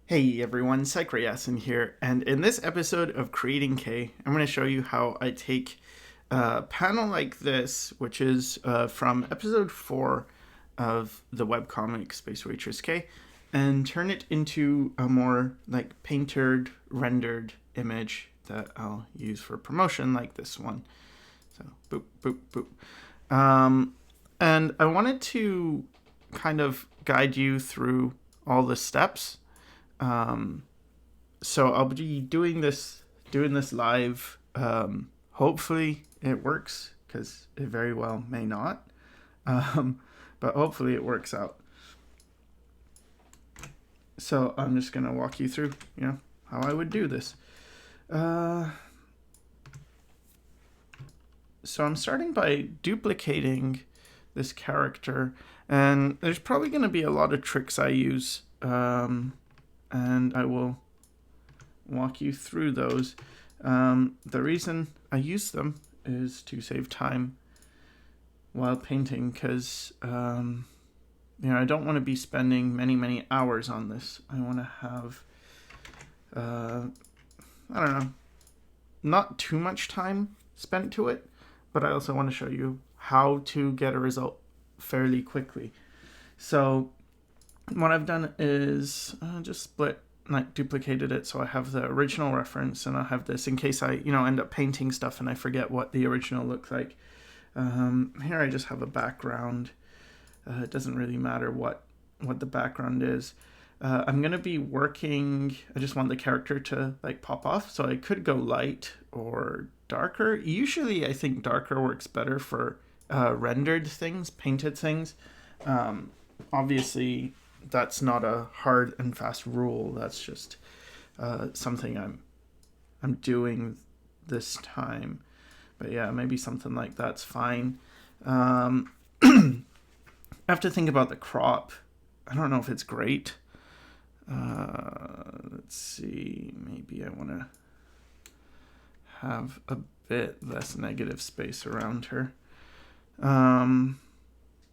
Hey everyone, Psychrayasin here, and in this episode of Creating K, I'm going to show you how I take a panel like this, which is from episode 4 of the webcomic Space Waitress K, and turn it into a more like painted, rendered image that I'll use for promotion, like this one. So, boop, boop, boop. And I wanted to kind of guide you through all the steps. So I'll be doing this live. Hopefully it works, because it very well may not. But hopefully it works out. So I'm just gonna walk you through, how I would do this. So I'm starting by duplicating this character, and there's probably going to be a lot of tricks I use, and I will walk you through those. The reason I use them is to save time while painting, because I don't want to be spending many hours on this. I want to have I don't know, not too much time spent to it, but I also want to show you how to get a result fairly quickly. So what I've done is just split, like duplicated it, so I have the original reference, and I have this in case I end up painting stuff and I forget what the original looked like. Here I just have a background. It doesn't really matter what the background is. I'm going to be working, I just want the character to like pop off, so I could go light or darker. Usually I think darker works better for rendered things, painted things. Obviously that's not a hard and fast rule. That's just something I'm doing this time. But yeah, maybe something like that's fine. I have to think about the crop. I don't know if it's great. Let's see. Maybe I want to have a bit less negative space around her.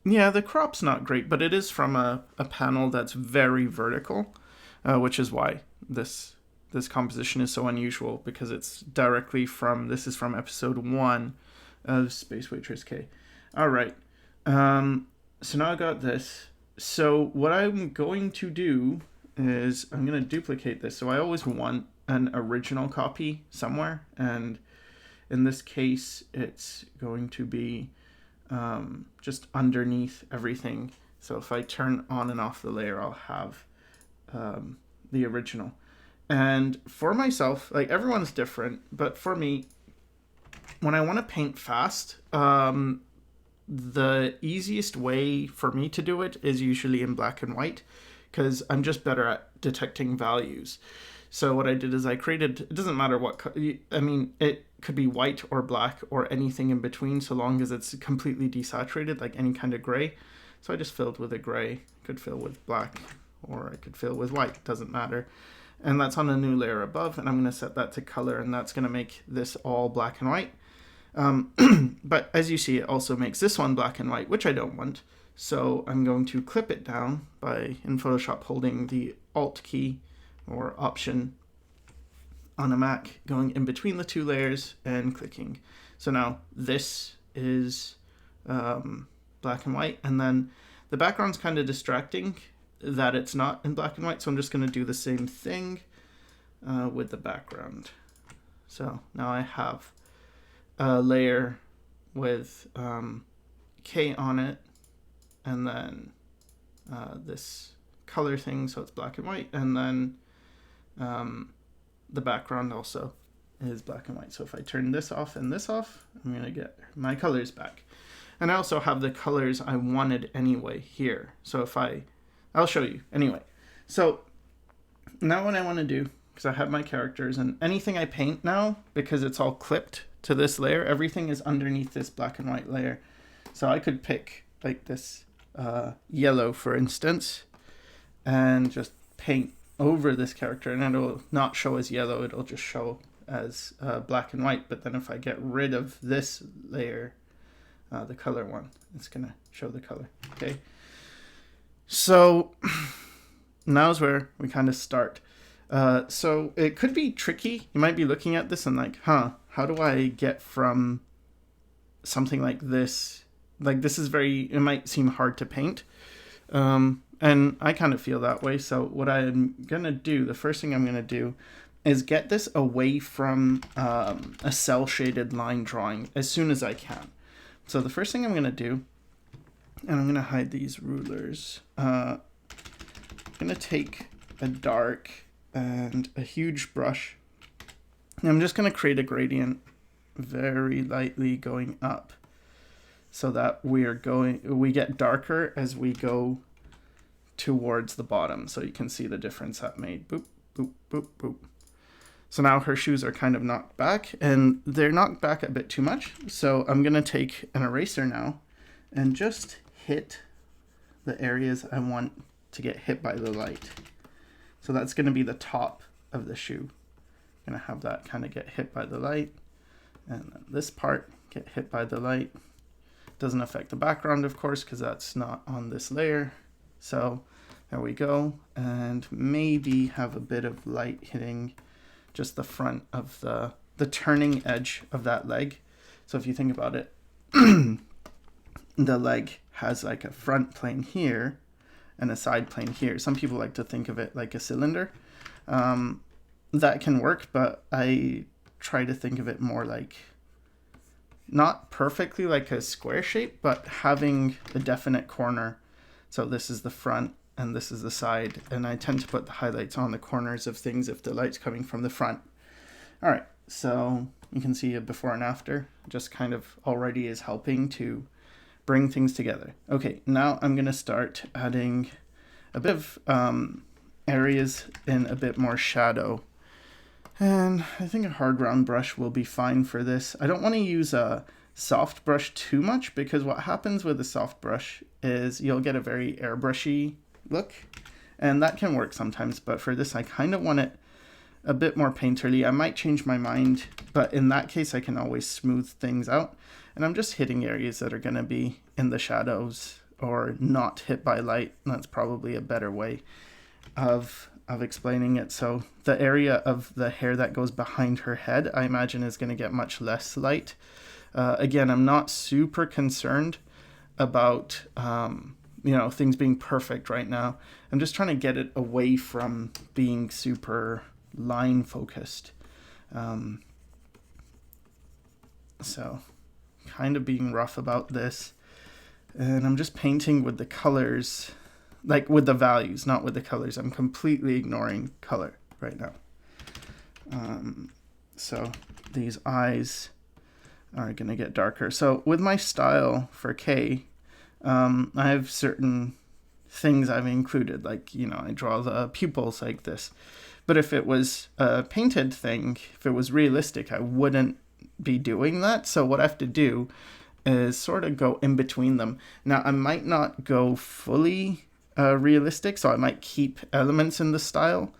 Yeah, the crop's not great, but it is from a panel that's very vertical, which is why this composition is so unusual, because it's directly from, this is from episode 1 of Space Waitress K. All right. So now I got this. So what I'm going to do is I'm going to duplicate this. So I always want an original copy somewhere, and in this case it's going to be just underneath everything. So if I turn on and off the layer, I'll have the original. And for myself, like, everyone's different, but for me, when I want to paint fast, the easiest way for me to do it is usually in black and white, because I'm just better at detecting values. So what I did is I created, it doesn't matter what, I mean, it could be white or black or anything in between, so long as it's completely desaturated, like any kind of gray. So I just filled with a gray, could fill with black, or I could fill with white, doesn't matter. And that's on a new layer above, and I'm going to set that to color, and that's going to make this all black and white. But as you see, it also makes this one black and white, which I don't want. So I'm going to clip it down by, in Photoshop, holding the Alt key or Option on a Mac, going in between the two layers and clicking. So now this is black and white, and then the background's kind of distracting that it's not in black and white, so I'm just going to do the same thing with the background. So now I have a layer with K on it, and then this color thing, so it's black and white, and then the background also is black and white. So if I turn this off and this off, I'm going to get my colors back. And I also have the colors I wanted anyway here. So if I'll show you anyway. So now what I want to do, because I have my characters, and anything I paint now, because it's all clipped to this layer, everything is underneath this black and white layer. So I could pick like this yellow, for instance, and just paint over this character, and it'll not show as yellow, it'll just show as black and white. But then if I get rid of this layer, the color one, it's gonna show the color. Okay, so now's where we kind of start. So it could be tricky. You might be looking at this and like, how do I get from something like this? Like this is it might seem hard to paint. And I kind of feel that way. So what I'm going to do, the first thing I'm going to do is get this away from a cel-shaded line drawing as soon as I can. So the first thing I'm going to do, and I'm going to hide these rulers. I'm going to take a dark and a huge brush. And I'm just going to create a gradient very lightly going up so that we get darker as we go towards the bottom. So you can see the difference that made. Boop, boop, boop, boop. So now her shoes are kind of knocked back, and they're knocked back a bit too much. So I'm going to take an eraser now and just hit the areas I want to get hit by the light. So that's going to be the top of the shoe. I'm going to have that kind of get hit by the light, and then this part get hit by the light. Doesn't affect the background, of course, because that's not on this layer. So there we go, and maybe have a bit of light hitting just the front of the turning edge of that leg. So if you think about it, the leg has like a front plane here and a side plane here. Some people like to think of it like a cylinder. That can work, but I try to think of it more like not perfectly like a square shape, but having a definite corner. So this is the front and this is the side, and I tend to put the highlights on the corners of things if the light's coming from the front. All right, so you can see a before and after, just kind of already is helping to bring things together. Okay, now I'm going to start adding a bit of areas in a bit more shadow. And I think a hard round brush will be fine for this. I don't want to use a soft brush too much, because what happens with a soft brush is you'll get a very airbrushy look, and that can work sometimes, but for this I kind of want it a bit more painterly. I might change my mind, but in that case I can always smooth things out, and I'm just hitting areas that are going to be in the shadows or not hit by light. That's probably a better way of explaining it. So the area of the hair that goes behind her head, I imagine, is going to get much less light. Again, I'm not super concerned about things being perfect right now. I'm just trying to get it away from being super line focused. So kind of being rough about this, and I'm just painting with the colors, like with the values, not with the colors. I'm completely ignoring color right now. So these eyes are going to get darker. So with my style for K, I have certain things I've included, like, I draw the pupils like this. But if it was a painted thing, if it was realistic, I wouldn't be doing that. So what I have to do is sort of go in between them. Now, I might not go fully realistic, so I might keep elements in the style,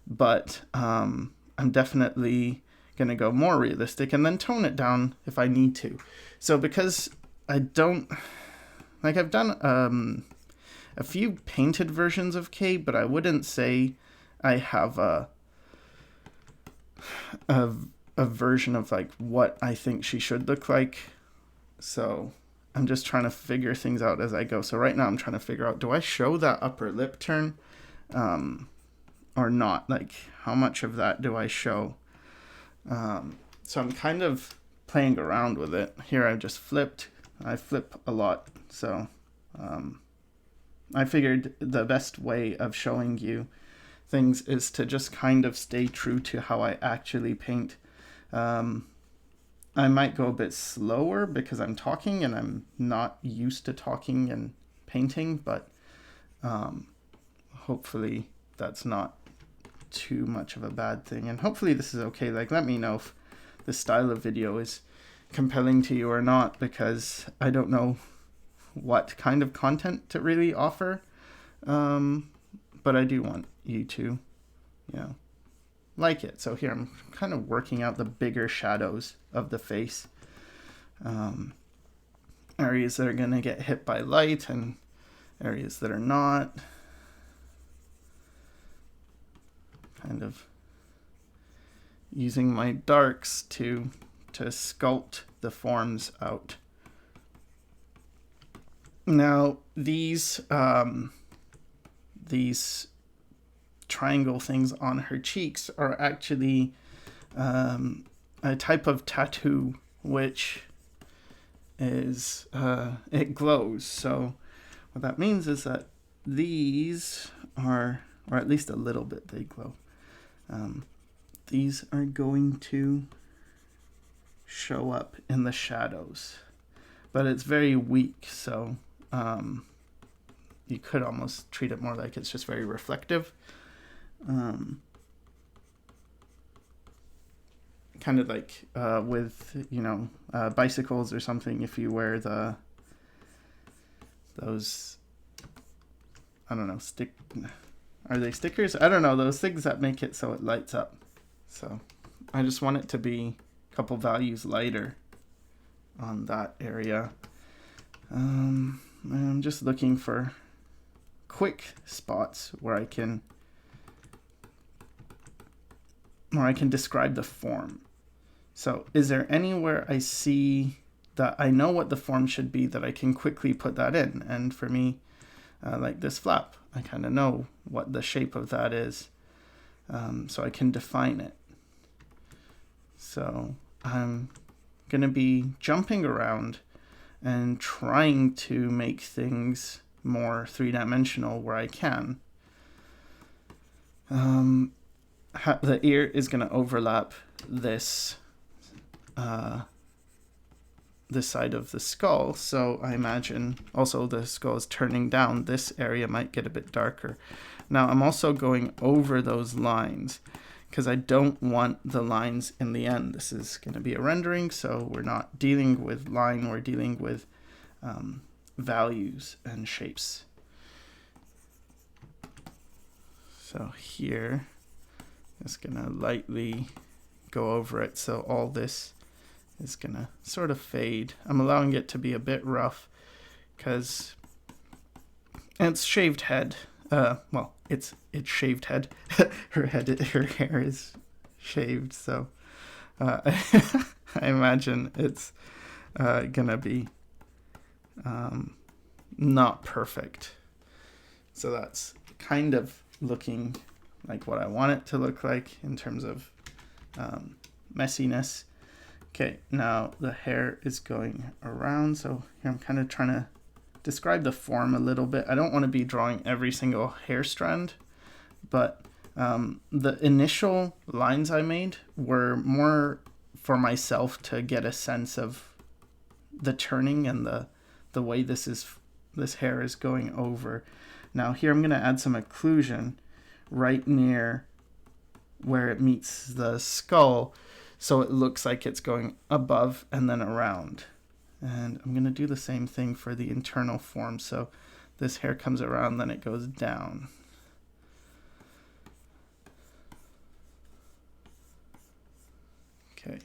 but I'm definitely going to go more realistic and then tone it down if I need to. So because I've done a few painted versions of K, but I wouldn't say I have a version of like what I think she should look like. So I'm just trying to figure things out as I go. So right now I'm trying to figure out, do I show that upper lip turn or not? Like, how much of that do I show? So I'm kind of playing around with it. Here I just flipped. I flip a lot. So I figured the best way of showing you things is to just kind of stay true to how I actually paint. I might go a bit slower because I'm talking and I'm not used to talking and painting, but hopefully that's not too much of a bad thing. And hopefully this is okay. Like, let me know if this style of video is compelling to you or not, because I don't know what kind of content to really offer. But I do want you to, like it. So here I'm kind of working out the bigger shadows of the face. Areas that are going to get hit by light and areas that are not. Kind kind of using my darks to sculpt the forms out. Now these triangle things on her cheeks are actually a type of tattoo, which is it glows. So what that means is that these are, or at least a little bit, they glow. These are going to show up in the shadows, but it's very weak, so you could almost treat it more like it's just very reflective. Kind of like with, you know, bicycles or something, if you wear those, I don't know, are they stickers? I don't know, those things that make it so it lights up. So I just want it to be a couple values lighter on that area. I'm just looking for quick spots where I can describe the form. So is there anywhere I see that I know what the form should be that I can quickly put that in? And for me, like this flap, I kind of know what the shape of that is, so I can define it. So I'm going to be jumping around and trying to make things more three-dimensional where I can. The ear is going to overlap this side of the skull, so I imagine also the skull is turning down. This area might get a bit darker. Now I'm also going over those lines because I don't want the lines in the end. This is going to be a rendering, so we're not dealing with line, we're dealing with values and shapes. So here, just gonna lightly go over it, so all this is gonna sort of fade. I'm allowing it to be a bit rough because it's shaved head. Well, it's shaved head. her hair is shaved, so I imagine it's gonna be not perfect. So that's kind of looking like what I want it to look like in terms of messiness. Okay, now the hair is going around, so here I'm kind of trying to describe the form a little bit. I don't want to be drawing every single hair strand, but the initial lines I made were more for myself to get a sense of the turning and the way this hair is going over. Now here I'm going to add some occlusion right near where it meets the skull, so it looks like it's going above and then around. And I'm going to do the same thing for the internal form. So this hair comes around, then it goes down. Okay.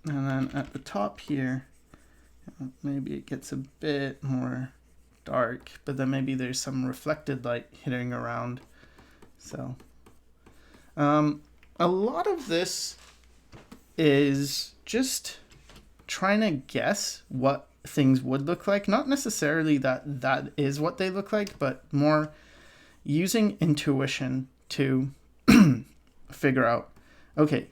And then at the top here, maybe it gets a bit more dark, but then maybe there's some reflected light hitting around. So a lot of this is just trying to guess what things would look like. Not necessarily that is what they look like, but more using intuition to figure out, okay,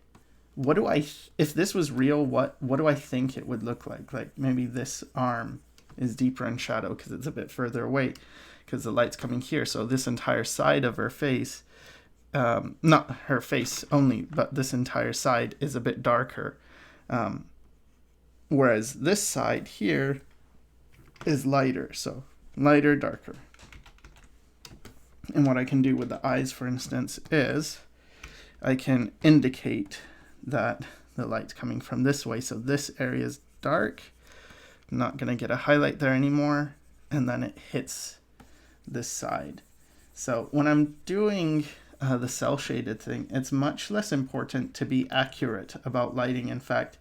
what do if this was real, what do I think it would look like? Like maybe this arm is deeper in shadow because it's a bit further away because the light's coming here. So this entire side of her face, not her face only, but this entire side is a bit darker. Whereas this side here is lighter. So lighter, darker. And what I can do with the eyes, for instance, is I can indicate that the light's coming from this way. So this area is dark. I'm not going to get a highlight there anymore. And then it hits this side. So when I'm doing the cel-shaded thing, it's much less important to be accurate about lighting. In fact,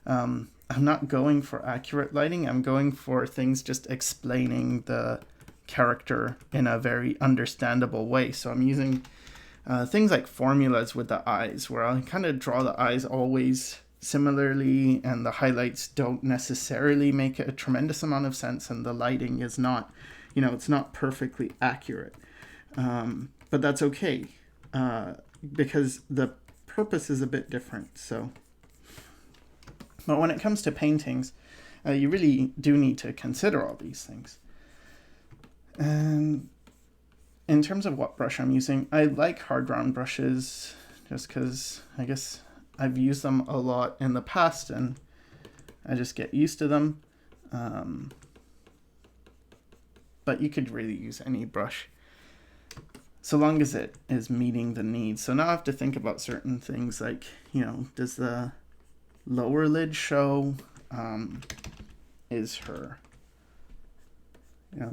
I'm not going for accurate lighting. I'm going for things just explaining the character in a very understandable way. So I'm using things like formulas with the eyes, where I'll kind of draw the eyes always similarly, and the highlights don't necessarily make a tremendous amount of sense, and the lighting is not, it's not perfectly accurate. But that's okay, because the purpose is a bit different. But when it comes to paintings, you really do need to consider all these things. And in terms of what brush I'm using, I like hard round brushes just because I guess I've used them a lot in the past and I just get used to them. But you could really use any brush so long as it is meeting the needs. So now I have to think about certain things like, does the lower lid show? Is her,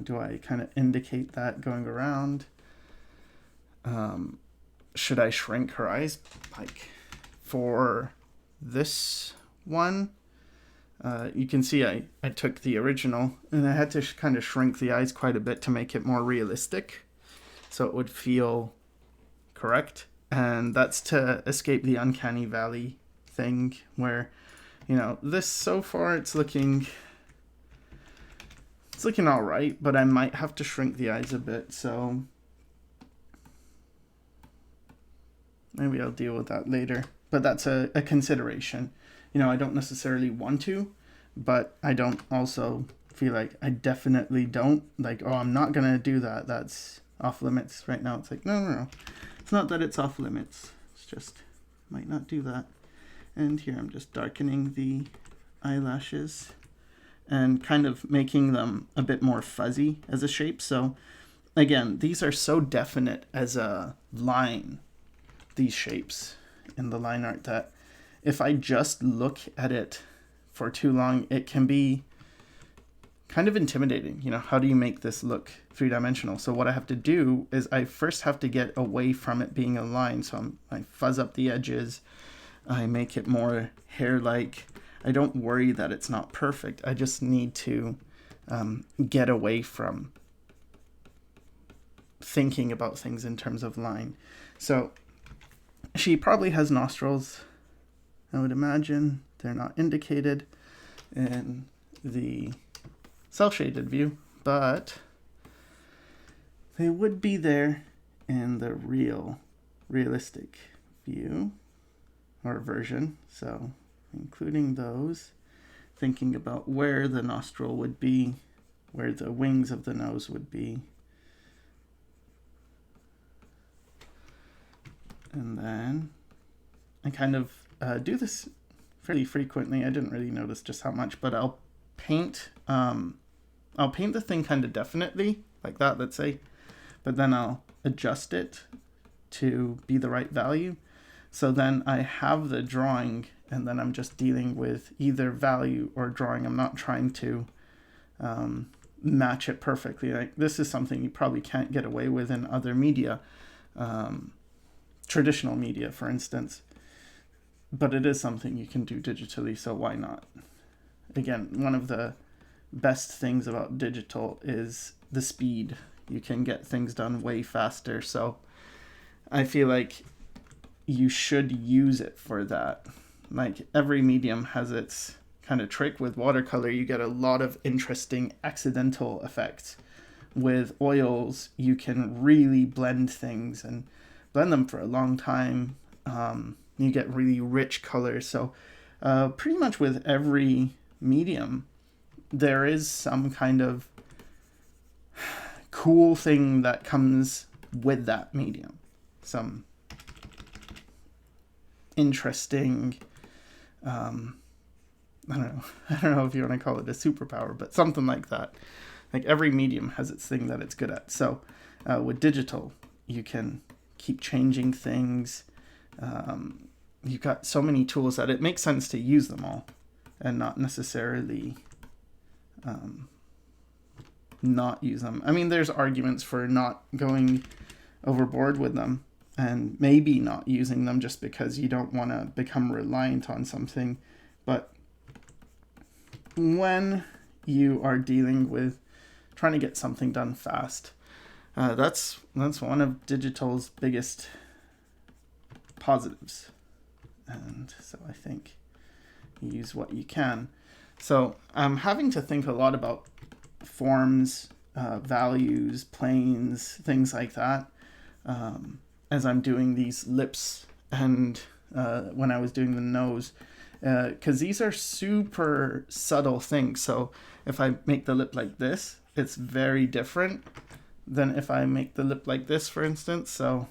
do I kind of indicate that going around? Should I shrink her eyes? Like for this one, you can see I took the original and I had to kind of shrink the eyes quite a bit to make it more realistic so it would feel correct. And that's to escape the uncanny valley thing where, this so far it's looking all right, but I might have to shrink the eyes a bit, so maybe I'll deal with that later. But that's a consideration. I don't necessarily want to, but I don't also feel like I definitely don't. Like, oh, I'm not going to do that. That's off limits right now. It's like, no. It's not that it's off limits. It's just, might not do that. And here I'm just darkening the eyelashes and kind of making them a bit more fuzzy as a shape. So again, these are so definite as a line, these shapes in the line art, that if I just look at it for too long, it can be kind of intimidating. How do you make this look three-dimensional? So what I have to do is I first have to get away from it being a line. So I fuzz up the edges, I make it more hair-like. I don't worry that it's not perfect. I just need to get away from thinking about things in terms of line. So she probably has nostrils, I would imagine. They're not indicated in the cel-shaded view, but they would be there in the realistic view or version. So including those, thinking about where the nostril would be, where the wings of the nose would be. And then I kind of do this fairly frequently. I didn't really notice just how much, but I'll paint the thing kind of definitely, like that, let's say, but then I'll adjust it to be the right value. So then I have the drawing, and then I'm just dealing with either value or drawing. I'm not trying to match it perfectly. Like, this is something you probably can't get away with in other media, traditional media, for instance. But it is something you can do digitally, so why not? Again, one of the best things about digital is the speed. You can get things done way faster, so I feel like you should use it for that. Like, every medium has its kind of trick. With watercolor, you get a lot of interesting accidental effects. With oils, you can really blend things and blend them for a long time. You get really rich colors. So pretty much with every medium, there is some kind of cool thing that comes with that medium. Some interesting, I don't know if you want to call it a superpower, but something like that. Like, every medium has its thing that it's good at. So with digital, you can keep changing things. You've got so many tools that it makes sense to use them all and not necessarily not use them. I mean, there's arguments for not going overboard with them and maybe not using them just because you don't want to become reliant on something. But when you are dealing with trying to get something done fast. That's one of digital's biggest positives. And so I think you use what you can. So I'm having to think a lot about forms, values, planes, things like that, as I'm doing these lips and when I was doing the nose, because these are super subtle things. So if I make the lip like this, it's very different than if I make the lip like this, for instance. So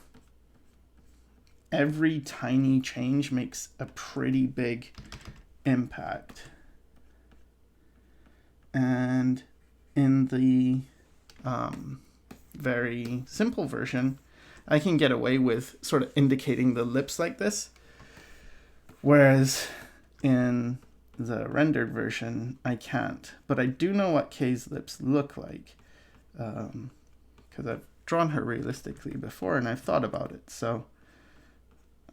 every tiny change makes a pretty big impact. And in the very simple version, I can get away with sort of indicating the lips like this, whereas in the rendered version, I can't. But I do know what Kay's lips look like, because I've drawn her realistically before and I've thought about it. So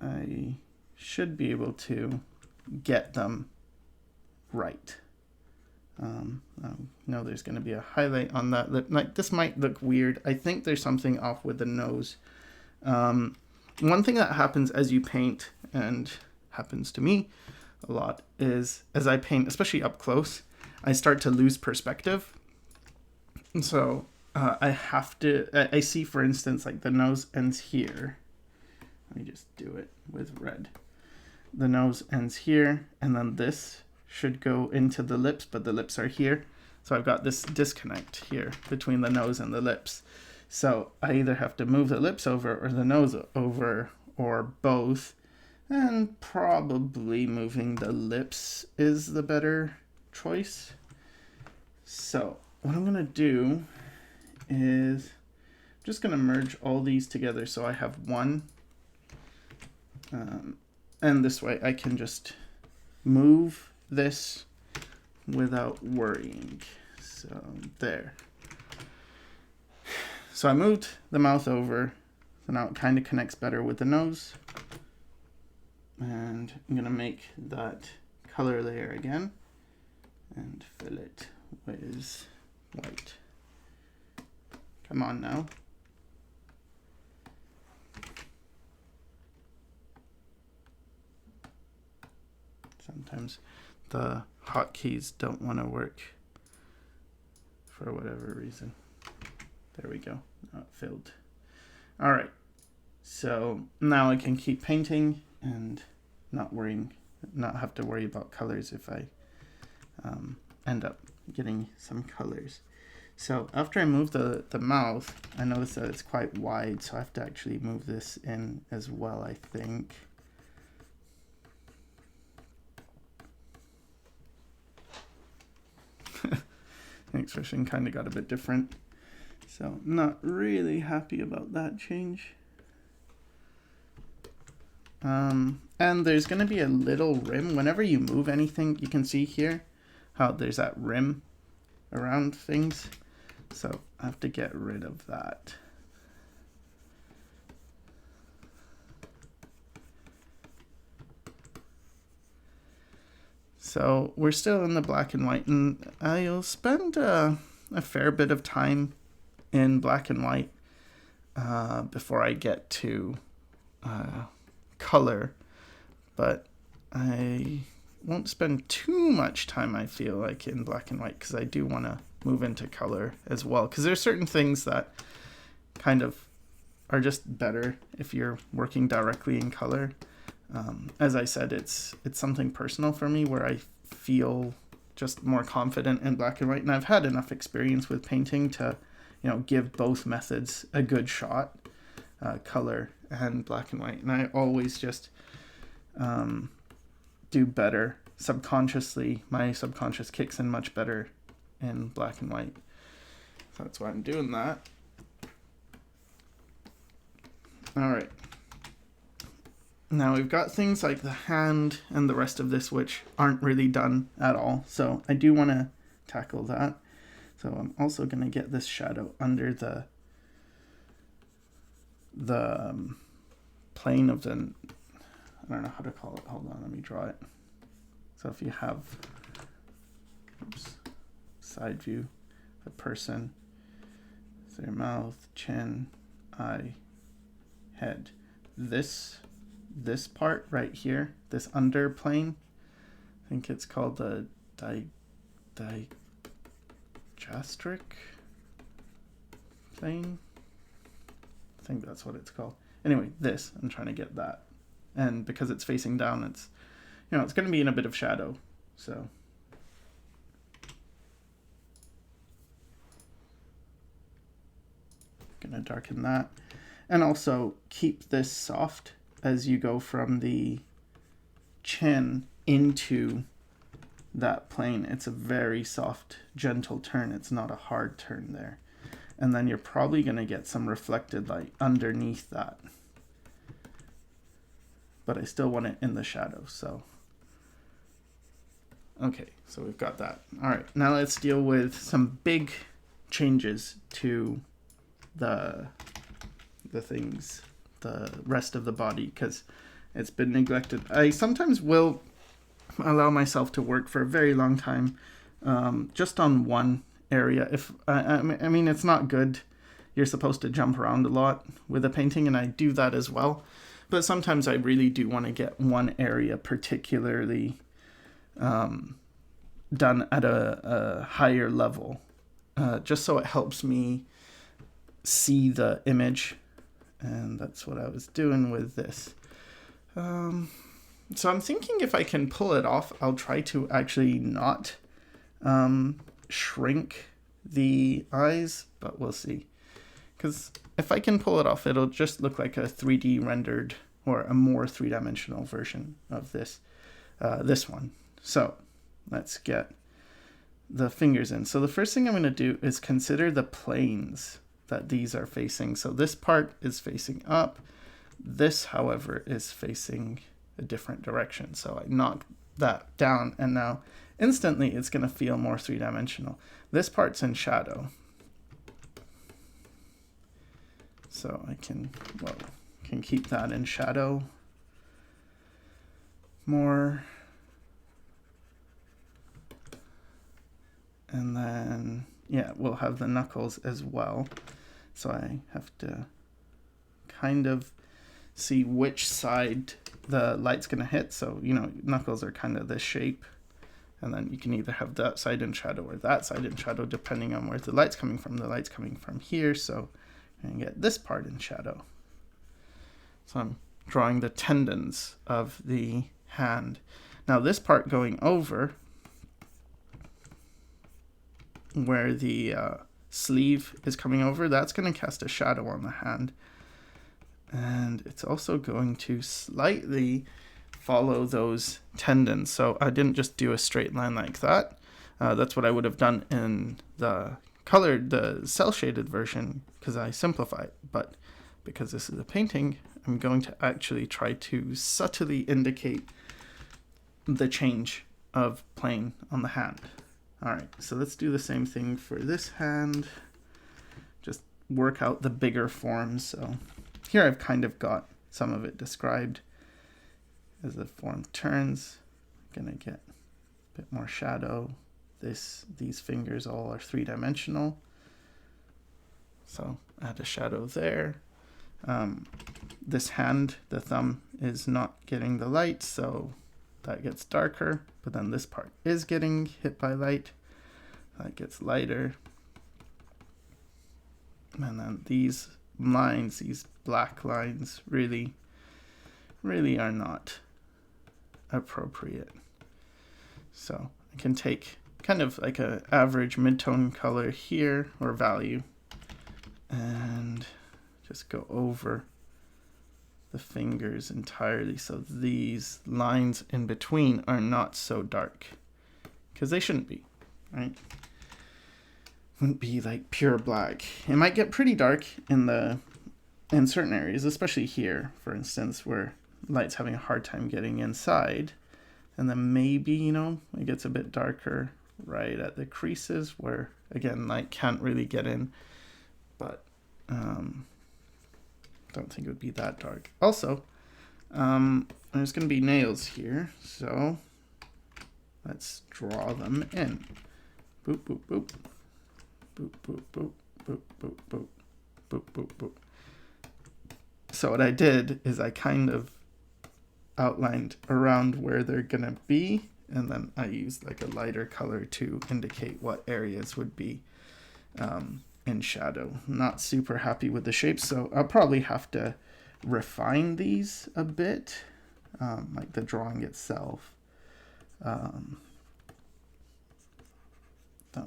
I should be able to get them right. I know there's going to be a highlight on that lip. Like, this might look weird. I think there's something off with the nose. One thing that happens as you paint, and happens to me a lot, is as I paint, especially up close, I start to lose perspective. So I see, for instance, like the nose ends here. Let me just do it with red. The nose ends here, and then this should go into the lips, but the lips are here. So I've got this disconnect here between the nose and the lips. So I either have to move the lips over or the nose over, or both. And probably moving the lips is the better choice. So what I'm going to do is just going to merge all these together so I have one. And this way I can just move this without worrying. So there. So I moved the mouth over, so now it kind of connects better with the nose. And I'm going to make that color layer again and fill it with white. Come on now. Sometimes the hotkeys don't want to work for whatever reason. There we go. Now it filled. All right. So now I can keep painting and not have to worry about colors if I end up getting some colors. So after I move the mouth, I notice that it's quite wide, so I have to actually move this in as well, I think. The expression kind of got a bit different. So not really happy about that change. And there's going to be a little rim. Whenever you move anything, you can see here how there's that rim around things. So I have to get rid of that. So we're still in the black and white, and I'll spend a fair bit of time in black and white before I get to color, but I won't spend too much time, I feel like, in black and white, because I do want to move into color as well, because there's certain things that kind of are just better if you're working directly in color. As I said, it's something personal for me where I feel just more confident in black and white, and I've had enough experience with painting to, give both methods a good shot, color and black and white, and I always just do better subconsciously. My subconscious kicks in much better in black and white, so that's why I'm doing that. All right. Now we've got things like the hand and the rest of this which aren't really done at all. So I do want to tackle that. So I'm also going to get this shadow under the plane of the, I don't know how to call it. Hold on, let me draw it. So if you have, side view, a person, So your mouth, chin, eye, head. This part right here, this under plane, I think it's called the digastric plane. I think that's what it's called. Anyway, this, I'm trying to get that. And because it's facing down, it's, you know, it's going to be in a bit of shadow. So going to darken that. And also keep this soft as you go from the chin into that plane. It's a very soft, gentle turn. It's not a hard turn there. And then you're probably going to get some reflected light underneath that. But I still want it in the shadow, so. Okay, so we've got that. All right, now let's deal with some big changes to the things, the rest of the body, because it's been neglected. I sometimes will allow myself to work for a very long time just on one area. If I mean, it's not good. You're supposed to jump around a lot with a painting, and I do that as well. But sometimes I really do want to get one area particularly done at a higher level, just so it helps me see the image. And that's what I was doing with this. So I'm thinking if I can pull it off, I'll try to actually not shrink the eyes, but we'll see. Because if I can pull it off, it'll just look like a 3D rendered or a more three-dimensional version of this one. So let's get the fingers in. So the first thing I'm going to do is consider the planes that these are facing. So this part is facing up. This, however, is facing a different direction. So I knock that down, and now instantly it's going to feel more three-dimensional. This part's in shadow. So I can keep that in shadow more. And then, yeah, we'll have the knuckles as well. So I have to kind of see which side the light's going to hit. So, you know, knuckles are kind of this shape. And then you can either have that side in shadow or that side in shadow, depending on where the light's coming from. The light's coming from here, so I'm going to get this part in shadow. So I'm drawing the tendons of the hand. Now this part going over, where the sleeve is coming over, that's going to cast a shadow on the hand. And it's also going to slightly follow those tendons. So I didn't just do a straight line like that. That's what I would have done in the cel-shaded version, because I simplify it. But because this is a painting, I'm going to actually try to subtly indicate the change of plane on the hand. All right, so let's do the same thing for this hand. Just work out the bigger forms. So here I've kind of got some of it described. As the form turns, I'm gonna get a bit more shadow. These fingers all are three-dimensional. So add a shadow there. This hand, the thumb, is not getting the light, so that gets darker, but then this part is getting hit by light. That gets lighter. And then these lines, these black lines, really are not appropriate. So I can take kind of like an average mid-tone color here, or value, and just go over the fingers entirely, so these lines in between are not so dark, because they shouldn't be, right? Wouldn't be like pure black. It might get pretty dark in certain areas, especially here, for instance, where light's having a hard time getting inside, and then maybe, you know, it gets a bit darker right at the creases where, again, light can't really get in, but don't think it would be that dark. Also, there's going to be nails here, so let's draw them in. Boop, boop, boop. Boop, boop, boop. boop, boop, boop, boop, boop, boop. So what I did is I kind of outlined around where they're gonna be, and then I used like a lighter color to indicate what areas would be in shadow. Not super happy with the shapes, so I'll probably have to refine these a bit, like the drawing itself. Don't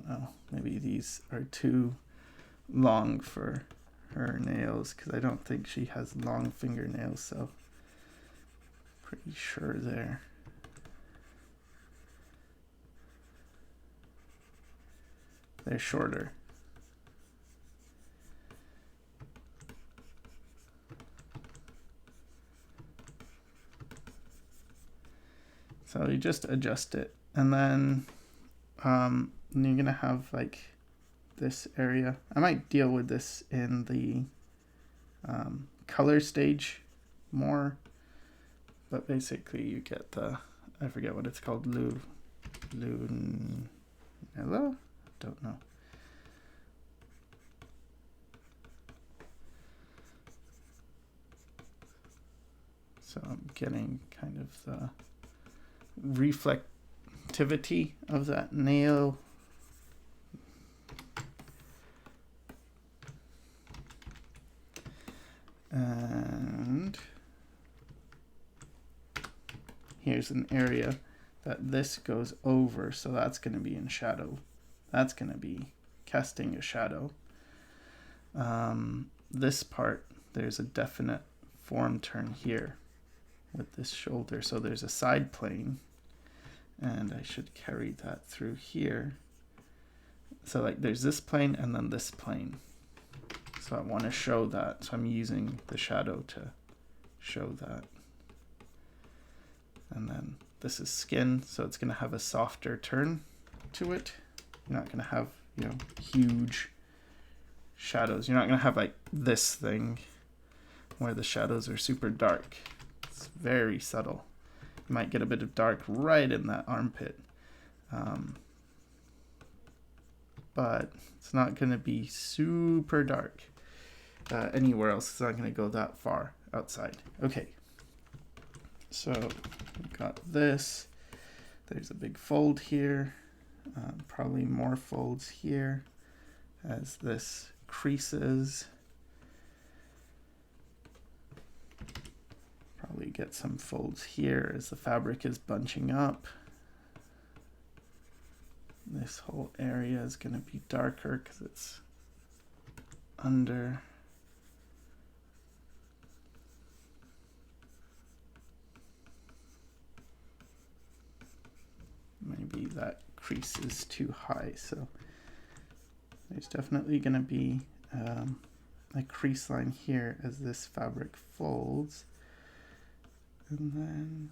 know, maybe these are too long for her nails because I don't think she has long fingernails, so pretty sure they're shorter. So you just adjust it, and then you're gonna have like this area. I might deal with this in the color stage more, but basically you get the, I forget what it's called, lunella? Don't know. So I'm getting kind of the reflectivity of that nail. And here's an area that this goes over, so that's going to be in shadow. That's going to be casting a shadow. This part, there's a definite form turn here with this shoulder, so there's a side plane, and I should carry that through here. So like there's this plane and then this plane. So I want to show that, so I'm using the shadow to show that. And then this is skin, so it's going to have a softer turn to it. You're not going to have, you know, huge shadows. You're not going to have like this thing where the shadows are super dark. It's very subtle. You might get a bit of dark right in that armpit. But it's not going to be super dark anywhere else. It's not going to go that far outside. Okay, so we've got this. There's a big fold here. Probably more folds here as this creases. Probably get some folds here as the fabric is bunching up. This whole area is going to be darker because it's under. Maybe that crease is too high, so there's definitely going to be a crease line here as this fabric folds, and then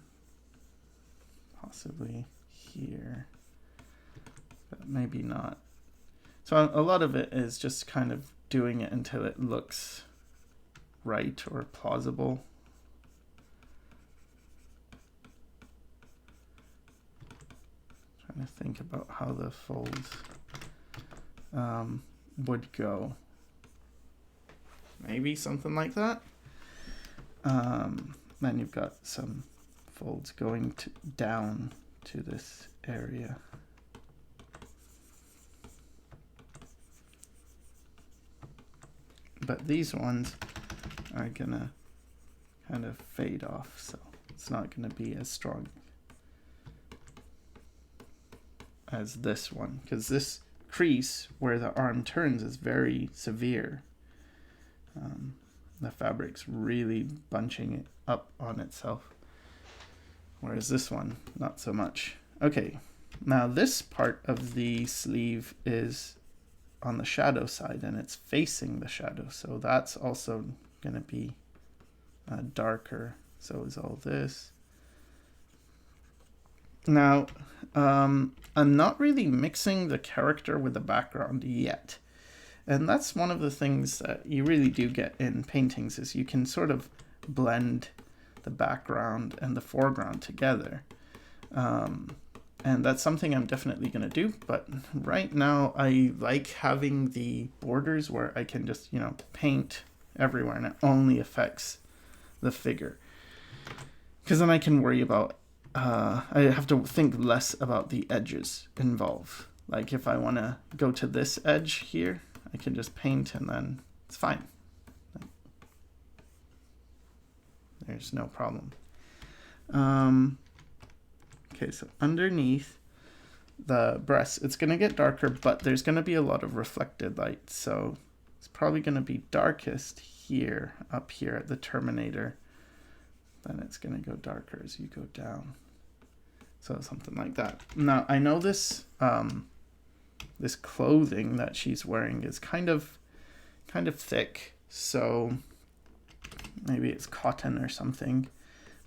possibly here, but maybe not. So a lot of it is just kind of doing it until it looks right or plausible. Trying to think about how the folds would go. Maybe something like that. Then you've got some folds going down to this area. But these ones are gonna kind of fade off, so it's not gonna be as strong as this one, because this crease where the arm turns is very severe. The fabric's really bunching it up on itself, whereas this one, not so much. Okay, now this part of the sleeve is on the shadow side and it's facing the shadow, so that's also going to be darker. So is all this. Now, I'm not really mixing the character with the background yet. And that's one of the things that you really do get in paintings, is you can sort of blend the background and the foreground together. And And that's something I'm definitely going to do. But right now I like having the borders where I can just, you know, paint everywhere and it only affects the figure. Because then I can worry about, I have to think less about the edges involved. Like if I want to go to this edge here, I can just paint and then it's fine. There's no problem. Okay, so underneath the breast, it's going to get darker, but there's going to be a lot of reflected light. So it's probably going to be darkest here, up here at the terminator. Then it's going to go darker as you go down. So something like that. Now, I know this this clothing that she's wearing is kind of thick, so maybe it's cotton or something.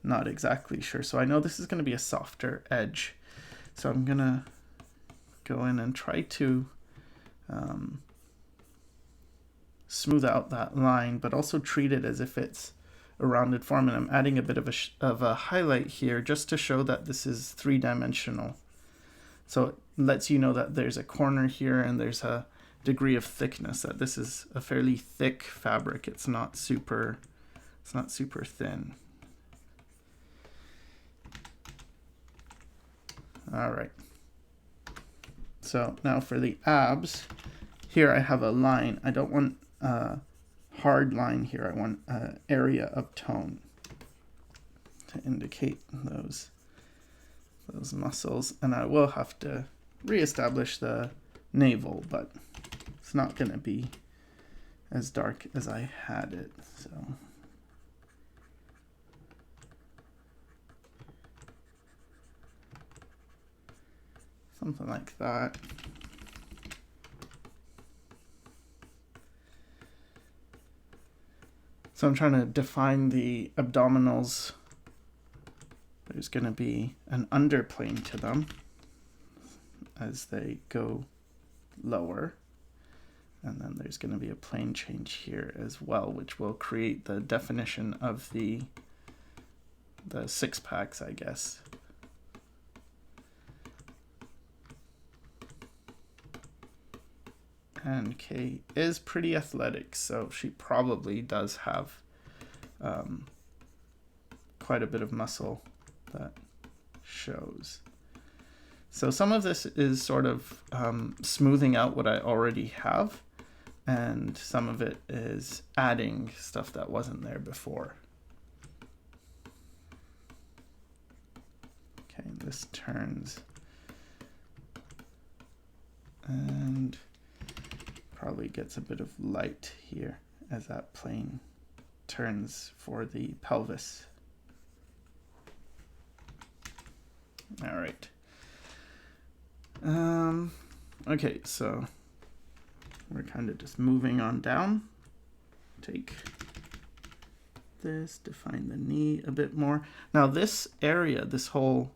Not exactly sure. So I know this is going to be a softer edge. So I'm going to go in and try to smooth out that line, but also treat it as if it's a rounded form. And I'm adding a bit of a highlight here just to show that this is three-dimensional. So it lets you know that there's a corner here and there's a degree of thickness, that this is a fairly thick fabric. It's not super thin. All right. So now for the abs, here I have a line. I don't want a hard line here. I want an area of tone to indicate those muscles. And I will have to reestablish the navel, but it's not going to be as dark as I had it. So something like that. So I'm trying to define the abdominals. There's going to be an underplane to them as they go lower. And then there's going to be a plane change here as well, which will create the definition of the six packs, I guess. And Kay is pretty athletic, so she probably does have quite a bit of muscle that shows. So some of this is sort of smoothing out what I already have, and some of it is adding stuff that wasn't there before. Okay, this turns. And probably gets a bit of light here as that plane turns for the pelvis. All right. Okay, so we're kind of just moving on down. Take this, define the knee a bit more. Now this area, this whole,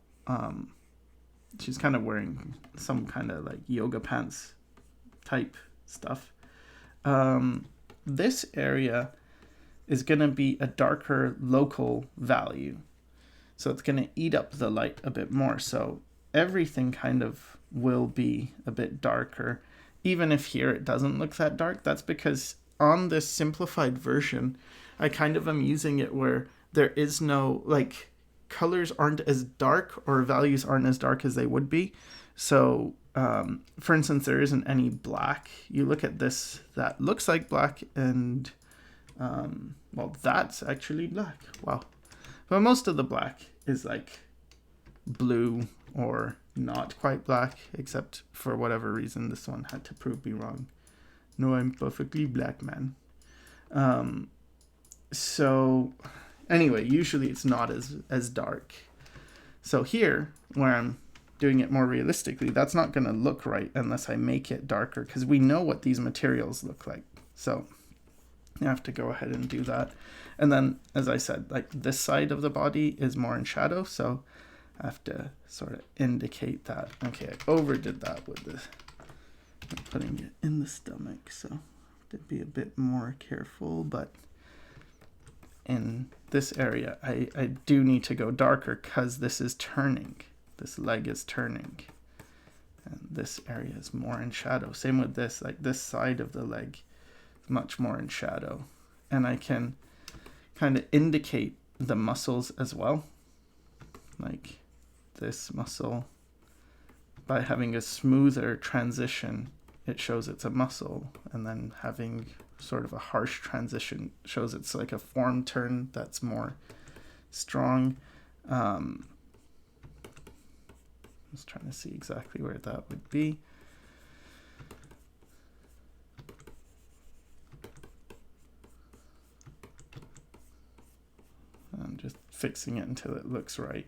she's kind of wearing some kind of like yoga pants type stuff. This area is going to be a darker local value. So it's going to eat up the light a bit more. So everything kind of will be a bit darker. Even if here it doesn't look that dark, that's because on this simplified version, I kind of am using it where there is no, like, colors aren't as dark or values aren't as dark as they would be. So, for instance, there isn't any black. You look at this, that looks like black, and, well, that's actually black. Wow. But most of the black is like blue or not quite black, except for whatever reason this one had to prove me wrong. No, I'm perfectly black, man. So anyway, usually it's not as dark. So here, where I'm doing it more realistically, that's not going to look right unless I make it darker, because we know what these materials look like. So you have to go ahead and do that. And then, as I said, like this side of the body is more in shadow, so I have to sort of indicate that. Okay, I overdid that with this, putting it in the stomach, so I have to be a bit more careful. But in this area, I do need to go darker because this is turning. this leg is turning. And this area is more in shadow. Same with this, like this side of the leg is much more in shadow. And I can kind of indicate the muscles as well. Like this muscle, by having a smoother transition, it shows it's a muscle. And then having sort of a harsh transition shows it's like a form turn that's more strong. Just trying to see exactly where that would be. I'm just fixing it until it looks right.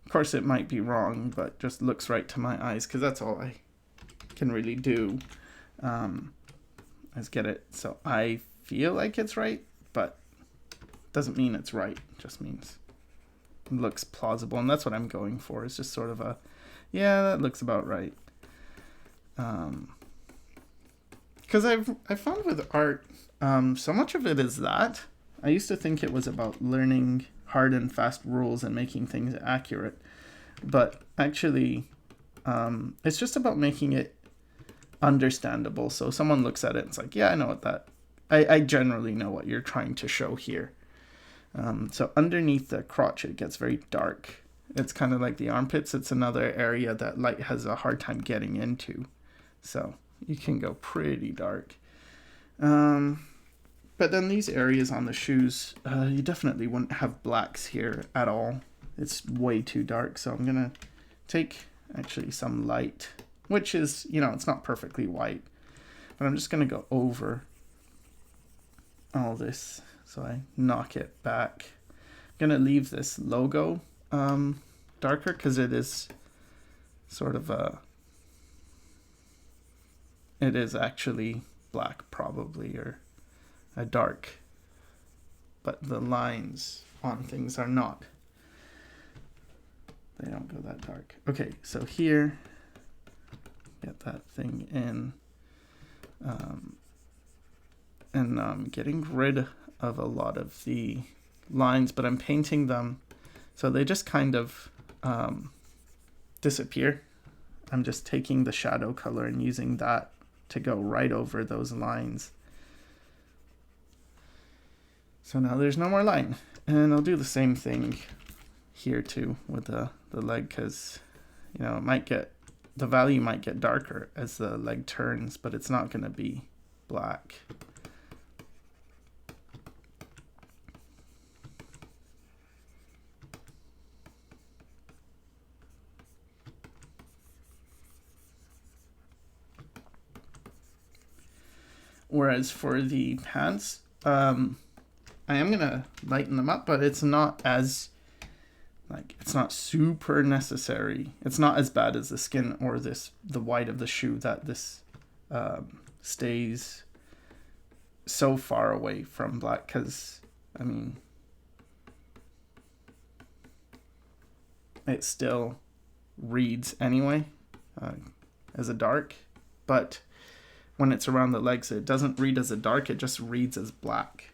Of course, it might be wrong, but just looks right to my eyes, because that's all I can really do, is get it so I feel like it's right, but doesn't mean it's right. It just means it looks plausible, and that's what I'm going for. It's just sort of a, yeah, that looks about right. Because I found with art, so much of it is that. I used to think it was about learning hard and fast rules and making things accurate, but actually, it's just about making it understandable. So someone looks at it and it's like, yeah, I know what that. I generally know what you're trying to show here. So underneath the crotch, it gets very dark. It's kind of like the armpits. It's another area that light has a hard time getting into. So you can go pretty dark. But then these areas on the shoes, you definitely wouldn't have blacks here at all. It's way too dark. So I'm going to take actually some light, which is, it's not perfectly white. But I'm just going to go over all this. So I knock it back. I'm going to leave this logo darker because it is sort of it is actually black probably, or a dark, but the lines on things are not. They don't go that dark. Okay, so here, get that thing in, and I'm getting rid of a lot of the lines, but I'm painting them so they just kind of disappear. I'm just taking the shadow color and using that to go right over those lines. So now there's no more line. And I'll do the same thing here too with the leg, because it might get, the value might get darker as the leg turns, but it's not going to be black. Whereas for the pants, I am going to lighten them up, but it's not as, it's not super necessary. It's not as bad as the skin or the white of the shoe, that this stays so far away from black, because, it still reads anyway as a dark, but when it's around the legs, it doesn't read as a dark, it just reads as black.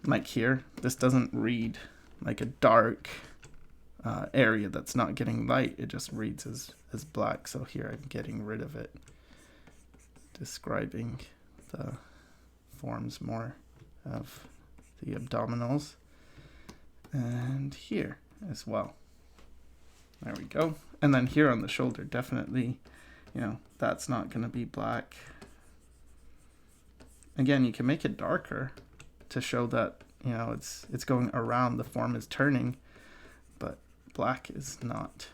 Like here, this doesn't read like a dark area that's not getting light, it just reads as black. So here I'm getting rid of it, describing the forms more of the abdominals, and here as well. There we go. And then here on the shoulder, definitely, that's not going to be black. Again, you can make it darker to show that, it's going around, the form is turning, but black is not.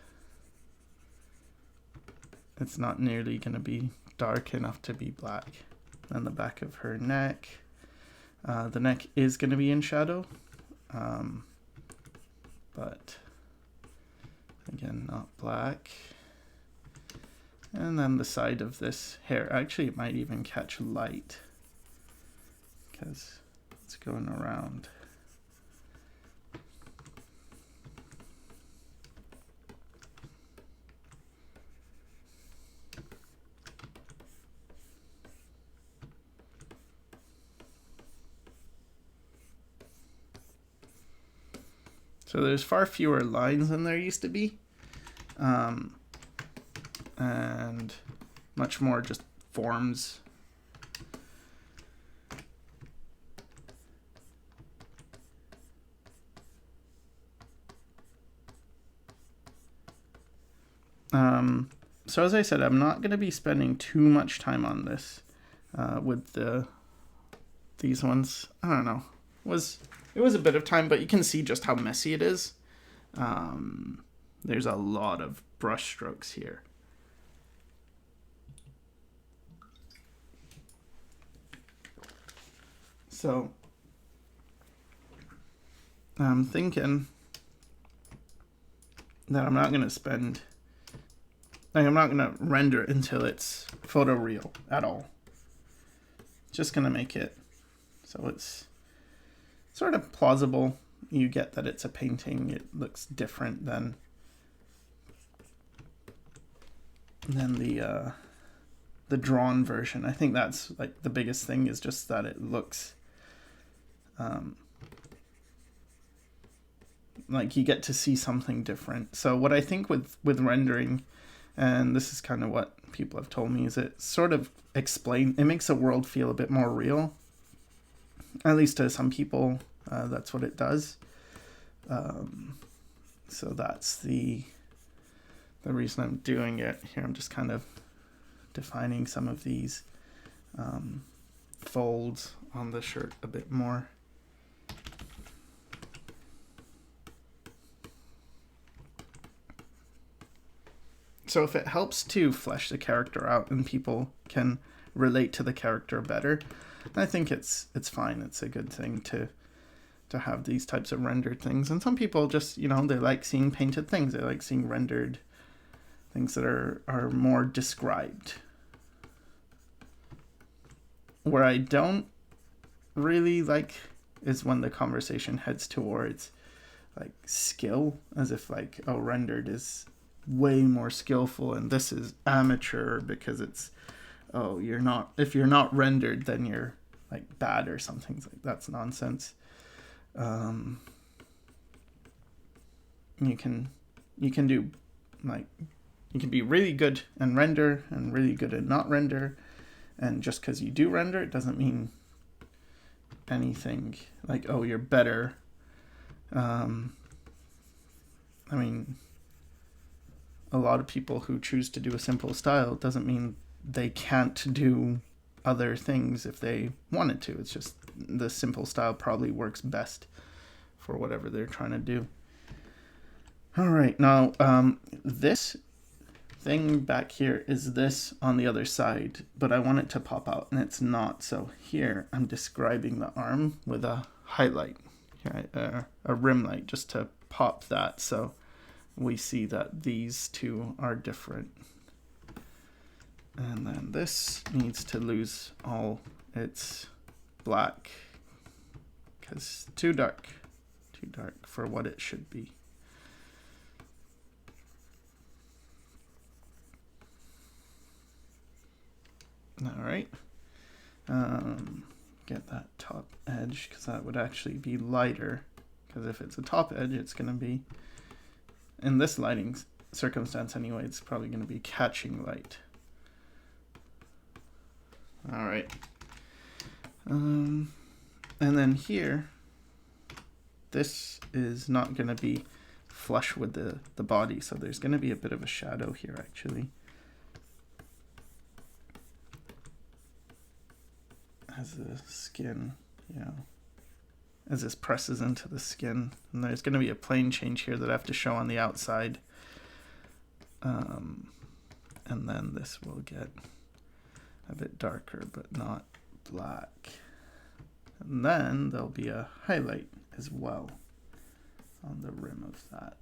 It's not nearly going to be dark enough to be black. And the back of her neck. The neck is going to be in shadow, but again, not black. And then the side of this hair, actually it might even catch light because it's going around. So there's far fewer lines than there used to be. And much more just forms. So as I said, I'm not going to be spending too much time on this with these ones. I don't know. It was a bit of time, but you can see just how messy it is. There's a lot of brush strokes here. So I'm thinking that I'm not going to spend, like, I'm not going to render until it's photoreal at all. Just going to make it so it's sort of plausible. You get that it's a painting. It looks different than the drawn version. I think that's like the biggest thing, is just that it looks like you get to see something different. So what I think with rendering, and this is kind of what people have told me, is it sort of it makes the world feel a bit more real. At least to some people, that's what it does. So that's the reason I'm doing it here. I'm just kind of defining some of these folds on the shirt a bit more. So if it helps to flesh the character out and people can relate to the character better, I think it's fine. It's a good thing to have these types of rendered things. And some people just, they like seeing painted things. They like seeing rendered things that are more described. Where I don't really like is when the conversation heads towards like skill, as if like, oh, rendered is way more skillful and this is amateur because it's, oh, if you're not rendered, then you're like bad or something. Like, that's nonsense. You can do, like, you can be really good and render and really good at not render, and just because you do render, it doesn't mean anything like, oh, you're better. I mean, a lot of people who choose to do a simple style doesn't mean they can't do other things if they wanted to. It's just the simple style probably works best for whatever they're trying to do. All right, now this thing back here is this on the other side, but I want it to pop out and it's not. So here I'm describing the arm with a highlight, a rim light, just to pop that so we see that these two are different. And then this needs to lose all its black because too dark for what it should be. All right, get that top edge, because that would actually be lighter, because if it's a top edge, it's going to be, in this lighting circumstance anyway, it's probably going to be catching light. All right, and then here, this is not going to be flush with the body, so there's going to be a bit of a shadow here actually. As the skin, as this presses into the skin, and there's going to be a plane change here that I have to show on the outside, and then this will get a bit darker but not black, and then there'll be a highlight as well on the rim of that.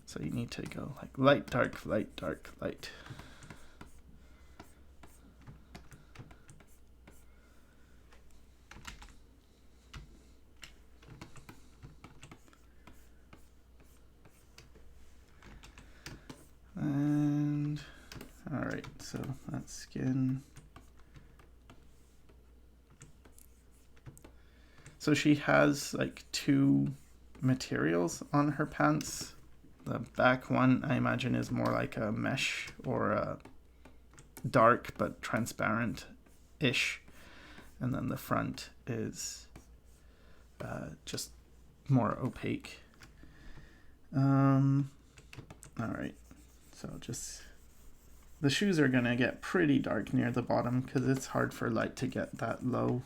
So you need to go like light, dark, light, dark, light. And all right, so that's skin. So she has like two materials on her pants. The back one, I imagine, is more like a mesh or a dark but transparent-ish. And then the front is just more opaque. All right, so just the shoes are gonna get pretty dark near the bottom because it's hard for light to get that low.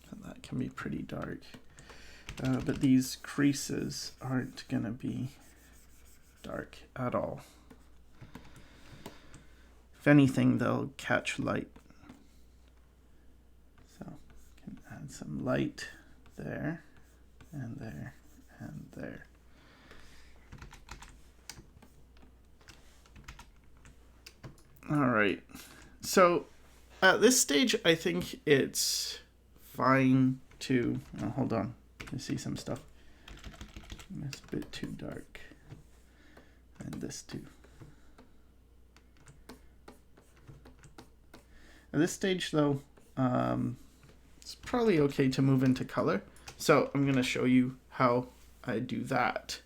So that can be pretty dark. But these creases aren't gonna be dark at all. If anything, they'll catch light. So can add some light there and there and there. All right. So at this stage, I think it's fine to, oh, hold on. I see some stuff. It's a bit too dark. And this too. At this stage though, it's probably okay to move into color. So I'm gonna show you how I do that.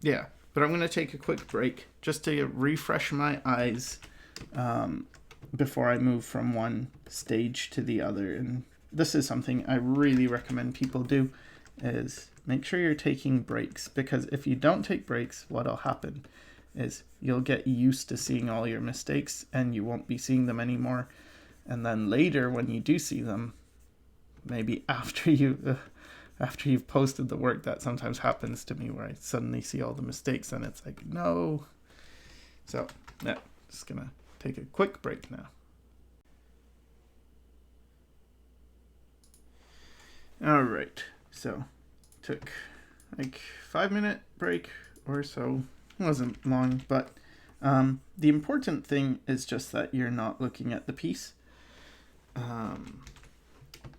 Yeah, but I'm going to take a quick break just to refresh my eyes before I move from one stage to the other. And this is something I really recommend people do, is make sure you're taking breaks, because if you don't take breaks, what'll happen is you'll get used to seeing all your mistakes and you won't be seeing them anymore. And then later when you do see them, maybe after you've posted the work, that sometimes happens to me where I suddenly see all the mistakes and it's like, no. So yeah, just gonna take a quick break now. All right, so took like 5-minute break or so. It wasn't long, but the important thing is just that you're not looking at the piece.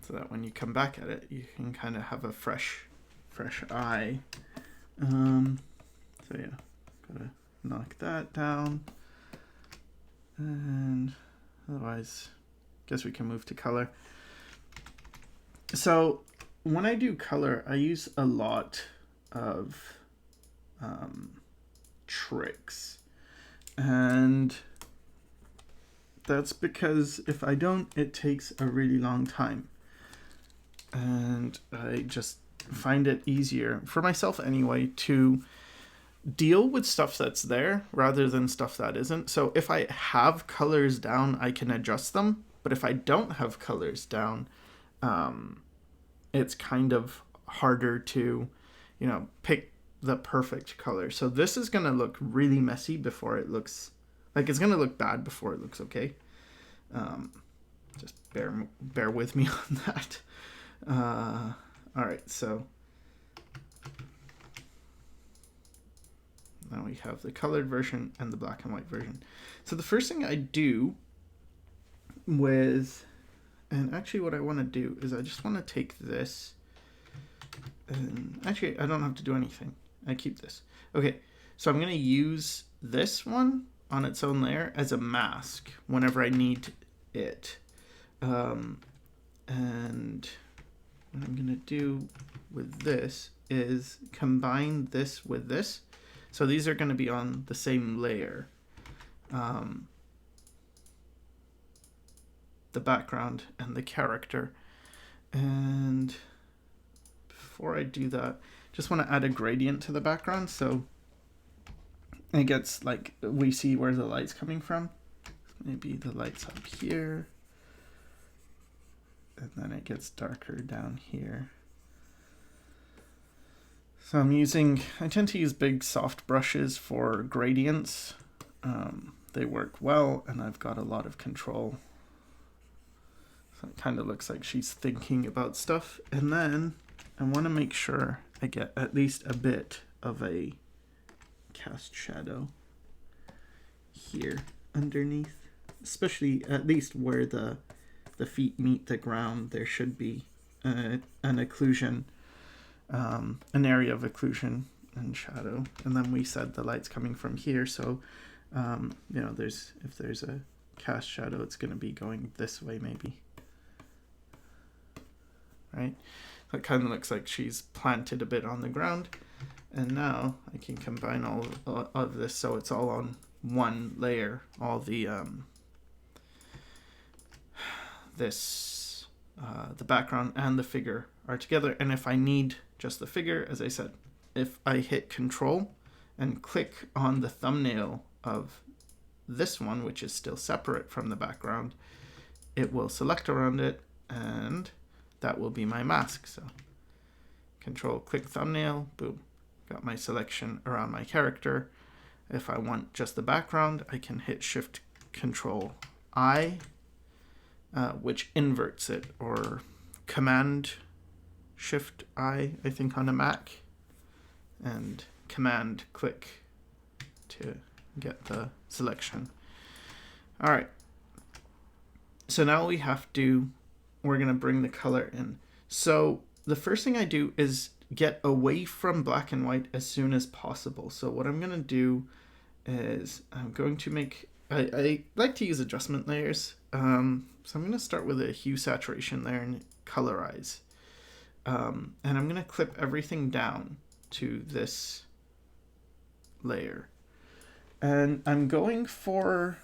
So that when you come back at it, you can kind of have a fresh eye. So yeah, gotta knock that down. And otherwise, guess we can move to color. So when I do color, I use a lot of tricks. And that's because if I don't, it takes a really long time. And I just find it easier, for myself anyway, to deal with stuff that's there rather than stuff that isn't. So if I have colors down, I can adjust them. But if I don't have colors down, it's kind of harder to, pick the perfect color. So this is going to look really messy before it looks, like it's going to look bad before it looks okay. Just bear with me on that. All right, so now we have the colored version and the black and white version. So the first thing I do with, and actually what I want to do is I just want to take this, and actually I don't have to do anything. I keep this. Okay, so I'm going to use this one on its own layer as a mask whenever I need it. And what I'm going to do with this is combine this with this. So these are going to be on the same layer. The background and the character. And before I do that, just want to add a gradient to the background. So it gets like, we see where the light's coming from. Maybe the light's up here. And then it gets darker down here. So I tend to use big soft brushes for gradients. They work well, and I've got a lot of control. So it kind of looks like she's thinking about stuff. And then I want to make sure I get at least a bit of a cast shadow here underneath, especially at least where the the feet meet the ground, there should be an occlusion, an area of occlusion and shadow. And then we said the light's coming from here, so you know, if there's a cast shadow, it's going to be going this way maybe. Right? So it kind of looks like she's planted a bit on the ground. And now I can combine all of this so it's all on one layer. All the the background and the figure are together. And if I need just the figure, as I said, if I hit Control and click on the thumbnail of this one, which is still separate from the background, it will select around it, and that will be my mask. So Control, click thumbnail, boom, got my selection around my character. If I want just the background, I can hit Shift Control I, which inverts it, or Command Shift I think on a Mac, and Command click to get the selection. All right. So now we're going to bring the color in. So the first thing I do is get away from black and white as soon as possible. So what I'm going to do is I'm going to make, I like to use adjustment layers. So I'm going to start with a hue saturation layer and colorize. And I'm going to clip everything down to this layer. And I'm going for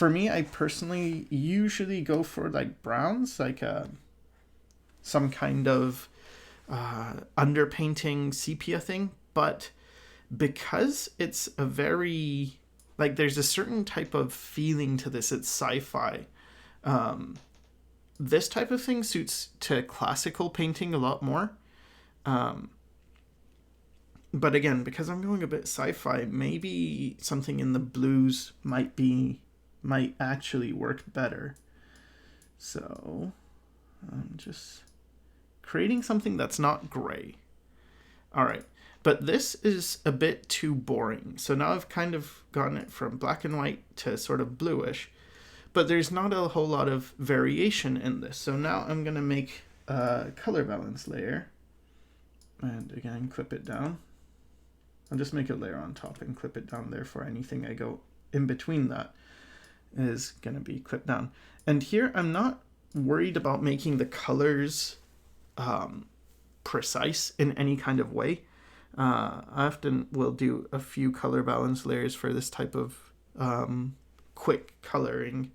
me, I personally usually go for like browns, like some kind of underpainting sepia thing. But because it's a very, like, there's a certain type of feeling to this, it's sci-fi. This type of thing suits to classical painting a lot more. But again, because I'm going a bit sci-fi, maybe something in the blues might actually work better. So I'm just creating something that's not gray. All right, but this is a bit too boring. So now I've kind of gotten it from black and white to sort of bluish, but there's not a whole lot of variation in this. So now I'm going to make a color balance layer, and again, clip it down. I'll just make a layer on top and clip it down there. For anything I go in between that is going to be clipped down. And here I'm not worried about making the colors precise in any kind of way. I often will do a few color balance layers for this type of quick coloring.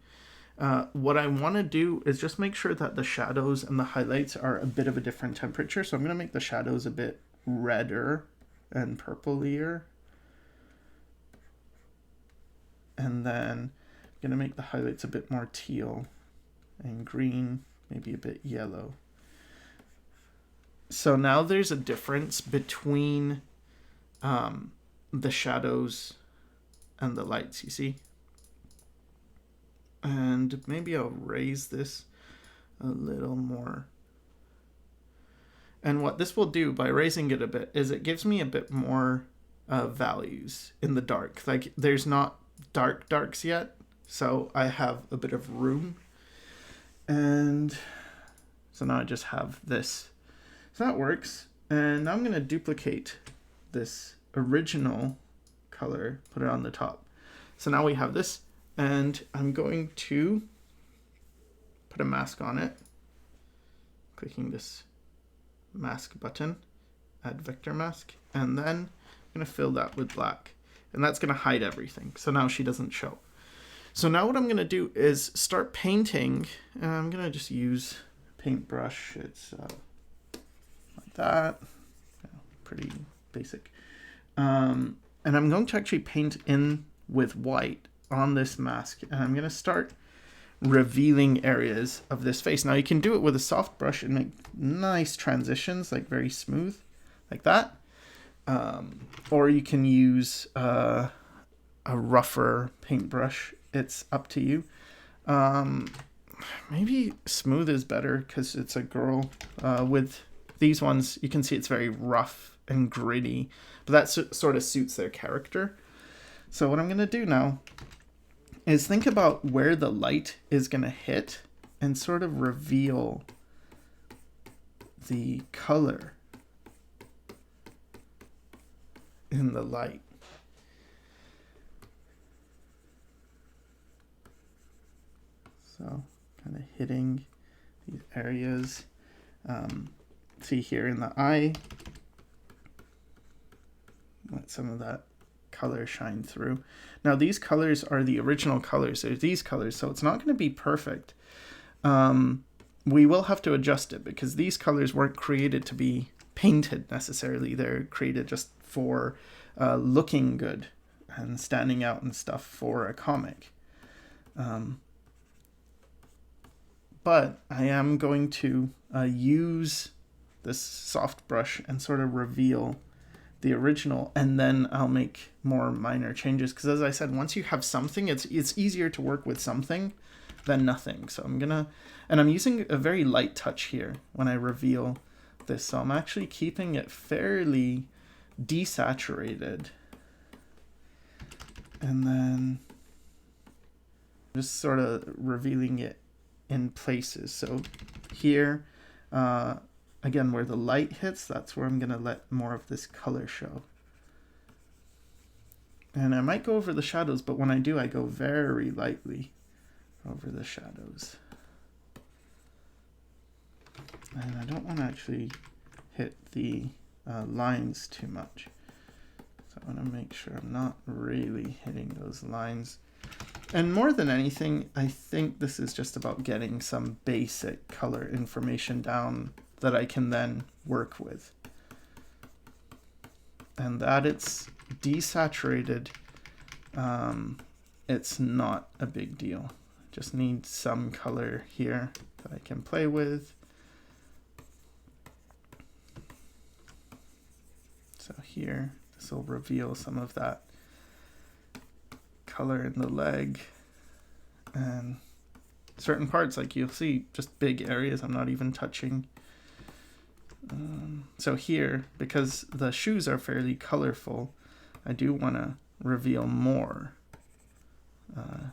What I want to do is just make sure that the shadows and the highlights are a bit of a different temperature. So I'm going to make the shadows a bit redder and purplier. And then I'm going to make the highlights a bit more teal and green, maybe a bit yellow. So now there's a difference between the shadows and the lights, you see? And maybe I'll raise this a little more. And what this will do by raising it a bit is it gives me a bit more values in the dark. Like, there's not darks yet, so I have a bit of room. And so now I just have this. So that works. And now I'm going to duplicate this original color, put it on the top. So now we have this, and I'm going to put a mask on it, clicking this mask button, add vector mask, and then I'm going to fill that with black, and that's going to hide everything. So now she doesn't show. So now what I'm going to do is start painting, and I'm going to just use paintbrush. It's like that, pretty basic. And I'm going to actually paint in with white on this mask, and I'm going to start revealing areas of this face. Now you can do it with a soft brush and make nice transitions, like very smooth, like that. Or you can use a rougher paintbrush. It's up to you. Maybe smooth is better because it's a girl. With these ones, you can see it's very rough and gritty, but that sort of suits their character. So what I'm going to do now is think about where the light is going to hit and sort of reveal the color in the light. So kind of hitting these areas. See here in the eye, let some of that color shine through. Now these colors are the original colors. There's these colors, so it's not going to be perfect. We will have to adjust it because these colors weren't created to be painted necessarily. They're created just for looking good and standing out and stuff for a comic. But I am going to use this soft brush and sort of reveal the original, and then I'll make more minor changes, because as I said, once you have something, it's easier to work with something than nothing. So I'm using a very light touch here when I reveal this, so I'm actually keeping it fairly desaturated, and then just sort of revealing it in places. So here, again, where the light hits, that's where I'm going to let more of this color show. And I might go over the shadows, but when I do, I go very lightly over the shadows. And I don't want to actually hit the lines too much. So I want to make sure I'm not really hitting those lines. And more than anything, I think this is just about getting some basic color information down that I can then work with. And that it's desaturated, it's not a big deal. Just need some color here that I can play with. So here, this will reveal some of that color in the leg, and certain parts, like you'll see, just big areas I'm not even touching. So here, because the shoes are fairly colorful, I do want to reveal more.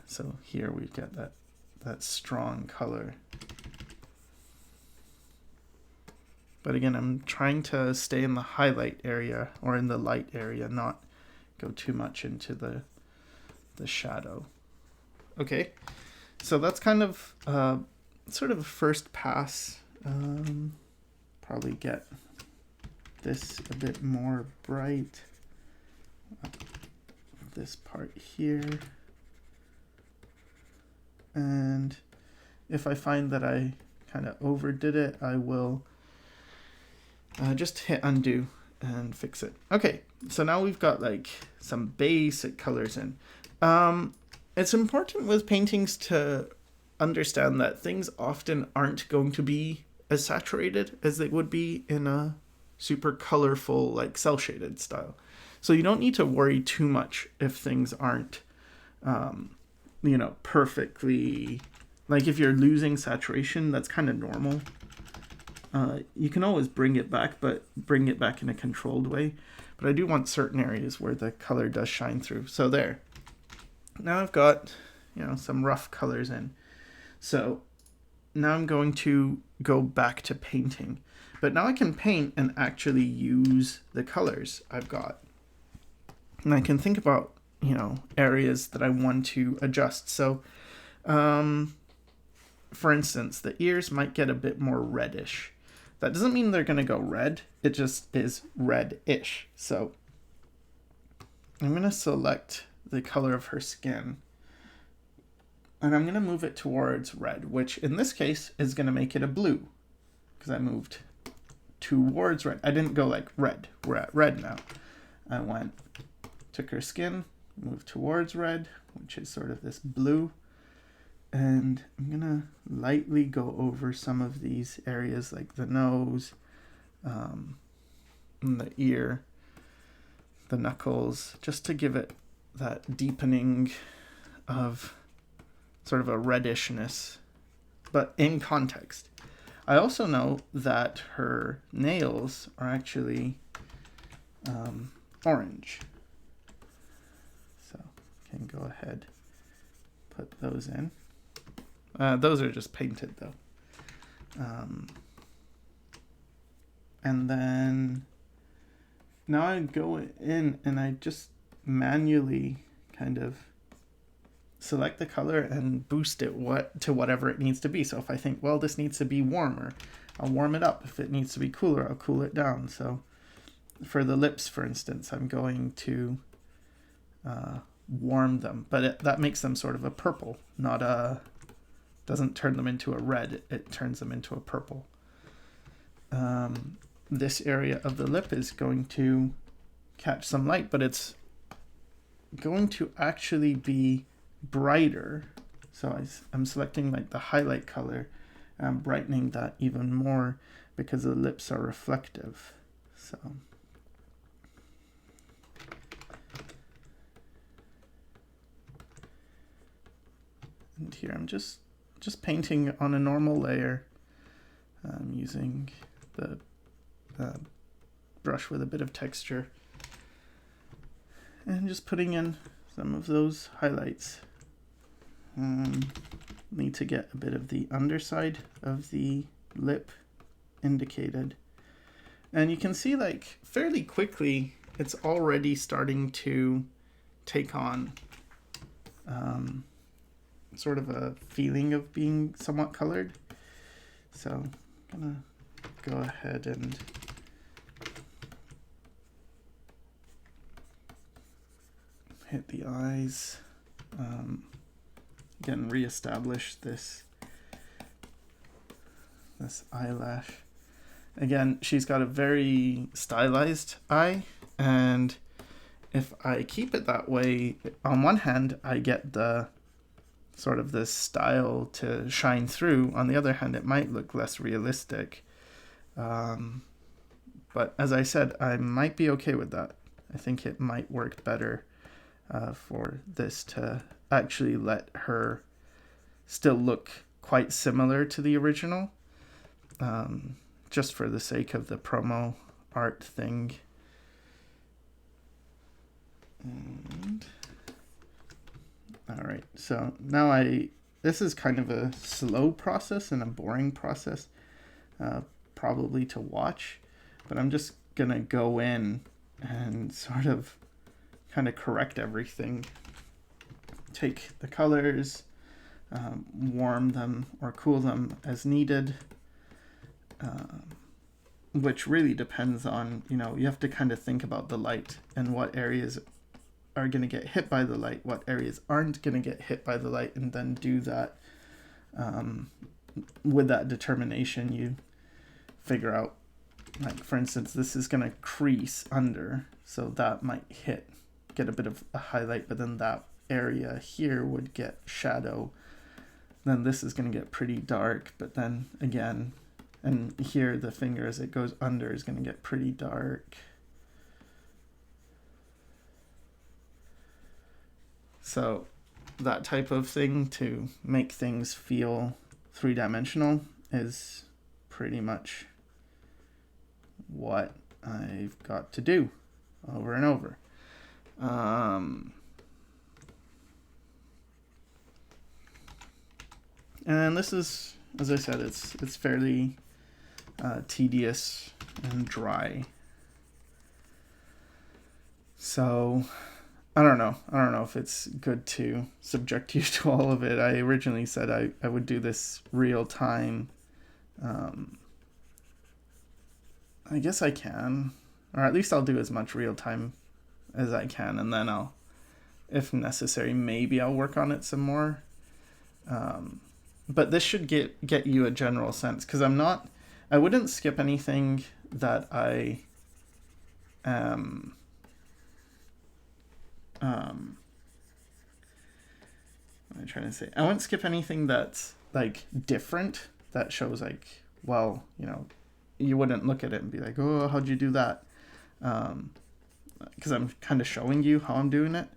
So here we get that strong color. But again, I'm trying to stay in the highlight area or in the light area, not go too much into the shadow. Okay, so that's kind of sort of a first pass. Probably get this a bit more bright. This part here. And if I find that I kind of overdid it, I will just hit undo and fix it. Okay, so now we've got like some basic colors in. It's important with paintings to understand that things often aren't going to be as saturated as they would be in a super colorful, like cel-shaded style. So you don't need to worry too much if things aren't, perfectly, like if you're losing saturation, that's kind of normal. You can always bring it back, but bring it back in a controlled way. But I do want certain areas where the color does shine through. So there. Now I've got, some rough colors in. So now I'm going to go back to painting. But now I can paint and actually use the colors I've got. And I can think about, areas that I want to adjust. So, for instance, the ears might get a bit more reddish. That doesn't mean they're going to go red. It just is red-ish. So I'm going to select the color of her skin. And I'm going to move it towards red, which in this case is going to make it a blue. Because I moved towards red. I didn't go like red. We're at red now. I took her skin, moved towards red, which is sort of this blue. And I'm going to lightly go over some of these areas like the nose, and the ear, the knuckles, just to give it that deepening of sort of a reddishness, but in context. I also know that her nails are actually orange. So I can go ahead, put those in. Those are just painted though. And then now I go in and I just manually kind of select the color and boost it to whatever it needs to be. So if I think, well, this needs to be warmer, I'll warm it up. If it needs to be cooler, I'll cool it down. So for the lips, for instance, I'm going to warm them, but that makes them sort of a purple, not a, doesn't turn them into a red, it turns them into a purple. This area of the lip is going to catch some light, but it's going to actually be brighter. So I'm selecting like the highlight color and brightening that even more because the lips are reflective. So and here I'm just painting on a normal layer. I'm using the brush with a bit of texture and just putting in some of those highlights. Need to get a bit of the underside of the lip indicated, and you can see like fairly quickly it's already starting to take on sort of a feeling of being somewhat colored. So I'm gonna go ahead and hit the eyes. Again, reestablish this eyelash. Again, she's got a very stylized eye, and if I keep it that way, on one hand I get the sort of this style to shine through. On the other hand, it might look less realistic. But as I said, I might be okay with that. I think it might work better for this to actually let her still look quite similar to the original, just for the sake of the promo art thing. And all right, so now this is kind of a slow process and a boring process, probably to watch, but I'm just gonna go in and sort of kind of correct everything. Take the colors, warm them or cool them as needed, which really depends on, you have to kind of think about the light and what areas are going to get hit by the light, what areas aren't going to get hit by the light, and then do that. With that determination, you figure out, like for instance, this is going to crease under, so that might get a bit of a highlight, but then that area here would get shadow. Then this is going to get pretty dark, but then again, and here the finger as it goes under is going to get pretty dark. So that type of thing to make things feel three-dimensional is pretty much what I've got to do over and over. And this is, as I said, it's fairly tedious and dry. So I don't know if it's good to subject you to all of it. I originally said I would do this real time. I guess I can, or at least I'll do as much real time as I can, and then I'll, if necessary, maybe I'll work on it some more. But this should get you a general sense, because I wouldn't skip anything that what am I trying to say? I wouldn't skip anything that's like different, that shows like, well, you wouldn't look at it and be like, oh, how'd you do that? Because I'm kind of showing you how I'm doing it.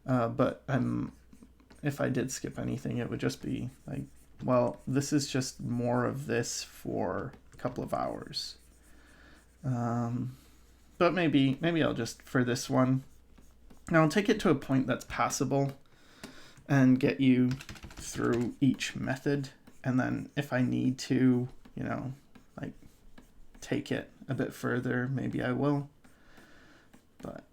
But if I did skip anything, it would just be like, well, this is just more of this for a couple of hours. But maybe I'll just, for this one, I'll take it to a point that's passable and get you through each method, and then if I need to, you know, like take it a bit further, maybe I will. But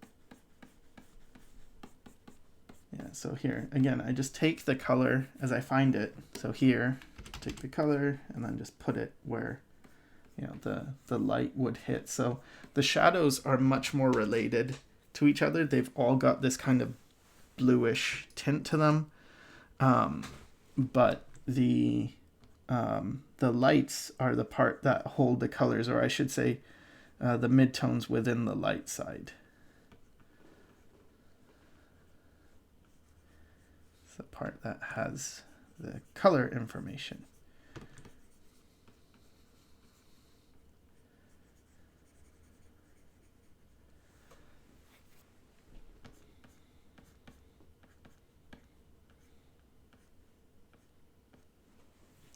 yeah, so here again, I just take the color as I find it. So here, take the color and then just put it where, you know, the light would hit. So the shadows are much more related to each other. They've all got this kind of bluish tint to them, but the lights are the part that hold the colors, or I should say the midtones within the light side. It's the part that has the color information.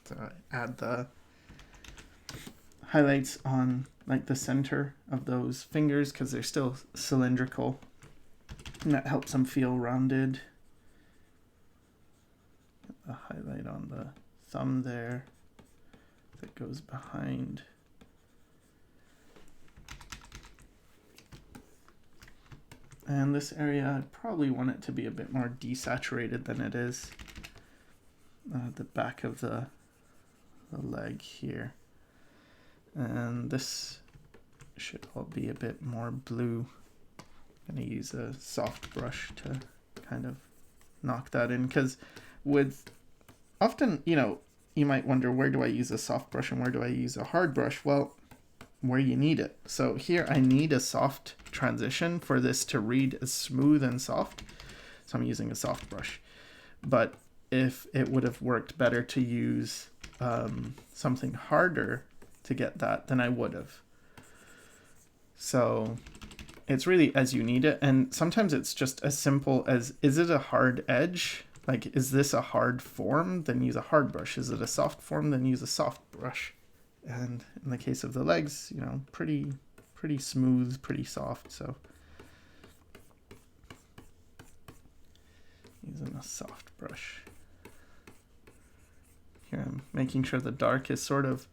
So I add the highlights on like the center of those fingers because they're still cylindrical, and that helps them feel rounded. A highlight on the thumb there that goes behind. And this area, I probably want it to be a bit more desaturated than it is. The back of the leg here. And this should all be a bit more blue. I'm going to use a soft brush to kind of knock that in, because with often, you know, you might wonder, where do I use a soft brush and where do I use a hard brush? Well, where you need it. So here I need a soft transition for this to read as smooth and soft. So I'm using a soft brush. But if it would have worked better to use something harder to get that, then I would have. So it's really as you need it. And sometimes it's just as simple as, is it a hard edge? Like, is this a hard form? Then use a hard brush. Is it a soft form? Then use a soft brush. And in the case of the legs, you know, pretty smooth, pretty soft. So using a soft brush. Here I'm making sure the dark is sort of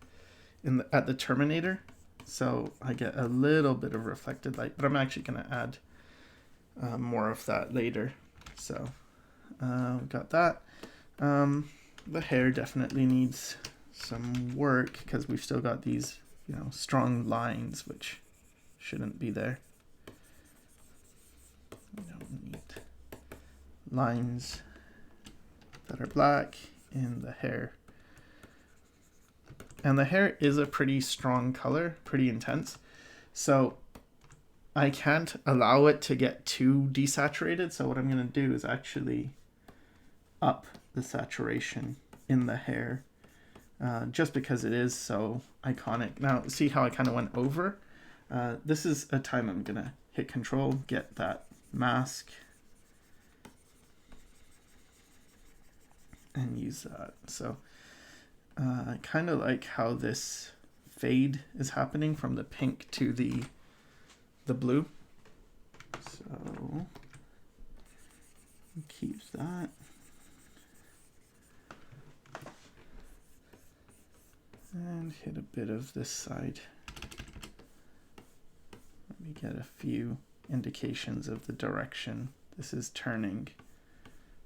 at the terminator, so I get a little bit of reflected light, but I'm actually going to add more of that later. So we got that. The hair definitely needs some work because we've still got these, you know, strong lines which shouldn't be there. We don't need lines that are black in the hair. And the hair is a pretty strong color, pretty intense. So I can't allow it to get too desaturated. So what I'm going to do is actually up the saturation in the hair, just because it is so iconic. Now, see how I kind of went over? This is a time I'm going to hit Control, get that mask, and use that. So I kind of like how this fade is happening from the pink to the blue. So keep that. And hit a bit of this side. Let me get a few indications of the direction this is turning.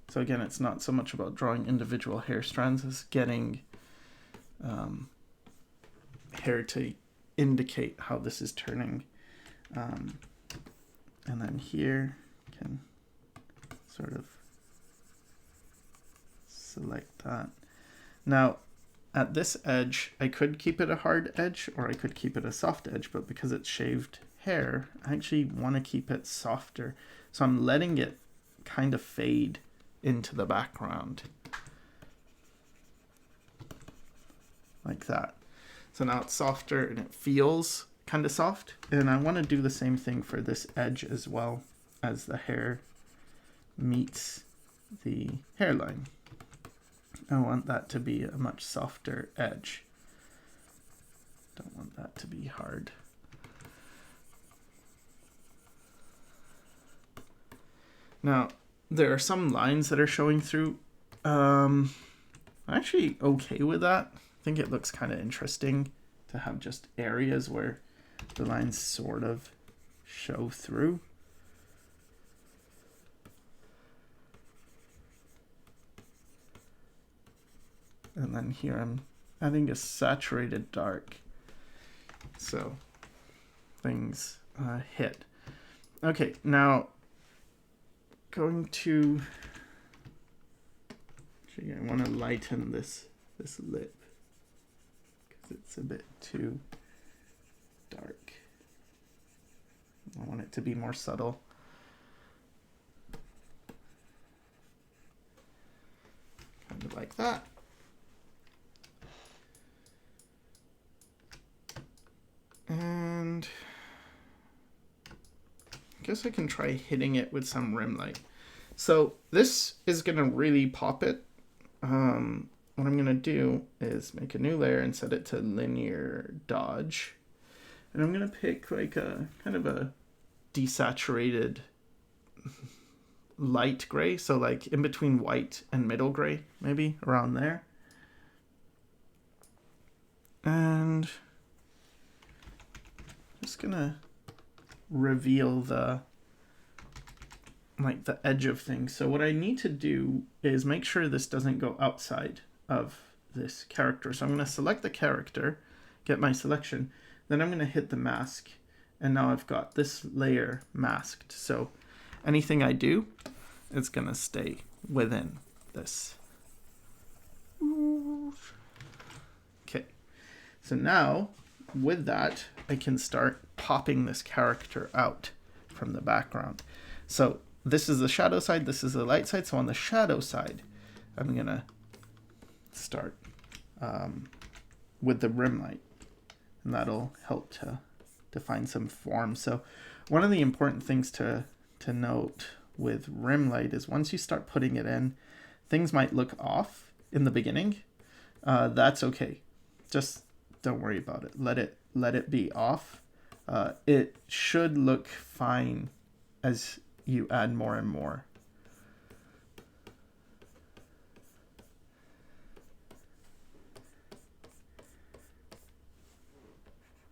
So again, it's not so much about drawing individual hair strands as getting hair to indicate how this is turning. And then here can sort of select that. Now at this edge, I could keep it a hard edge or I could keep it a soft edge, but because it's shaved hair, I actually want to keep it softer. So I'm letting it kind of fade into the background. Like that. So now it's softer and it feels kind of soft. And I want to do the same thing for this edge as well, as the hair meets the hairline. I want that to be a much softer edge. Don't want that to be hard. Now, there are some lines that are showing through. I'm actually okay with that. I think it looks kind of interesting to have just areas where the lines sort of show through. And then here I'm adding a saturated dark, so things hit. Okay, now going to, actually I want to lighten this lip because it's a bit too dark. I want it to be more subtle. Kind of like that. And I guess I can try hitting it with some rim light. So this is going to really pop it. What I'm going to do is make a new layer and set it to linear dodge. And I'm going to pick like a kind of a desaturated light gray. So like in between white and middle gray, maybe around there. And just gonna reveal the edge of things. So what I need to do is make sure this doesn't go outside of this character. So I'm going to select the character, get my selection, then I'm going to hit the mask, and now I've got this layer masked. So anything I do, it's going to stay within this. Okay, so now with that, I can start popping this character out from the background. So this is the shadow side, this is the light side. So on the shadow side, I'm going to start with the rim light, and that'll help to define some form. So one of the important things to note with rim light is once you start putting it in, things might look off in the beginning. That's okay. Just don't worry about it. Let it be off. It should look fine as you add more and more.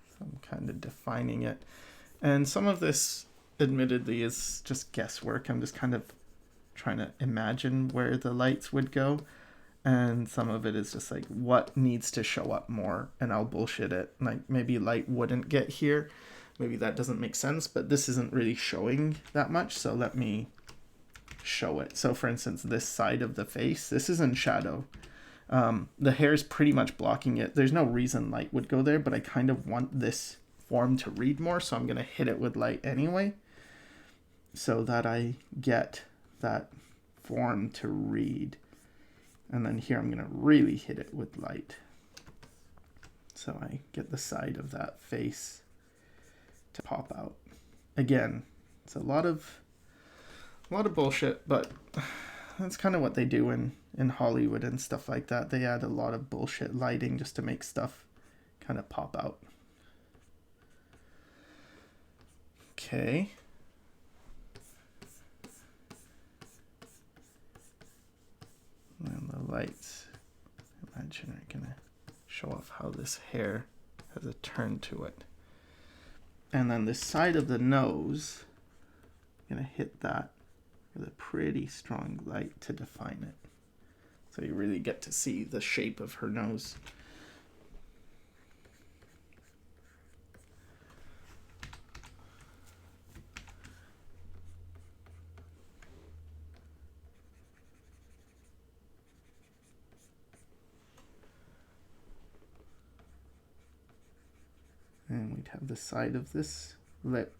So I'm kind of defining it. And some of this, admittedly, is just guesswork. I'm just kind of trying to imagine where the lights would go. And some of it is just like what needs to show up more, and I'll bullshit it. Like maybe light wouldn't get here. Maybe that doesn't make sense, but this isn't really showing that much, so let me show it. So for instance, this side of the face, this is in shadow. The hair is pretty much blocking it. There's no reason light would go there, but I kind of want this form to read more, so I'm going to hit it with light anyway, so that I get that form to read. And then here I'm going to really hit it with light, so I get the side of that face to pop out. Again, it's a lot of bullshit, but that's kind of what they do in Hollywood and stuff like that. They add a lot of bullshit lighting just to make stuff kind of pop out. Okay. And the lights, imagine, are gonna show off how this hair has a turn to it. And then the side of the nose, I'm gonna hit that with a pretty strong light to define it. So you really get to see the shape of her nose. And we'd have the side of this lip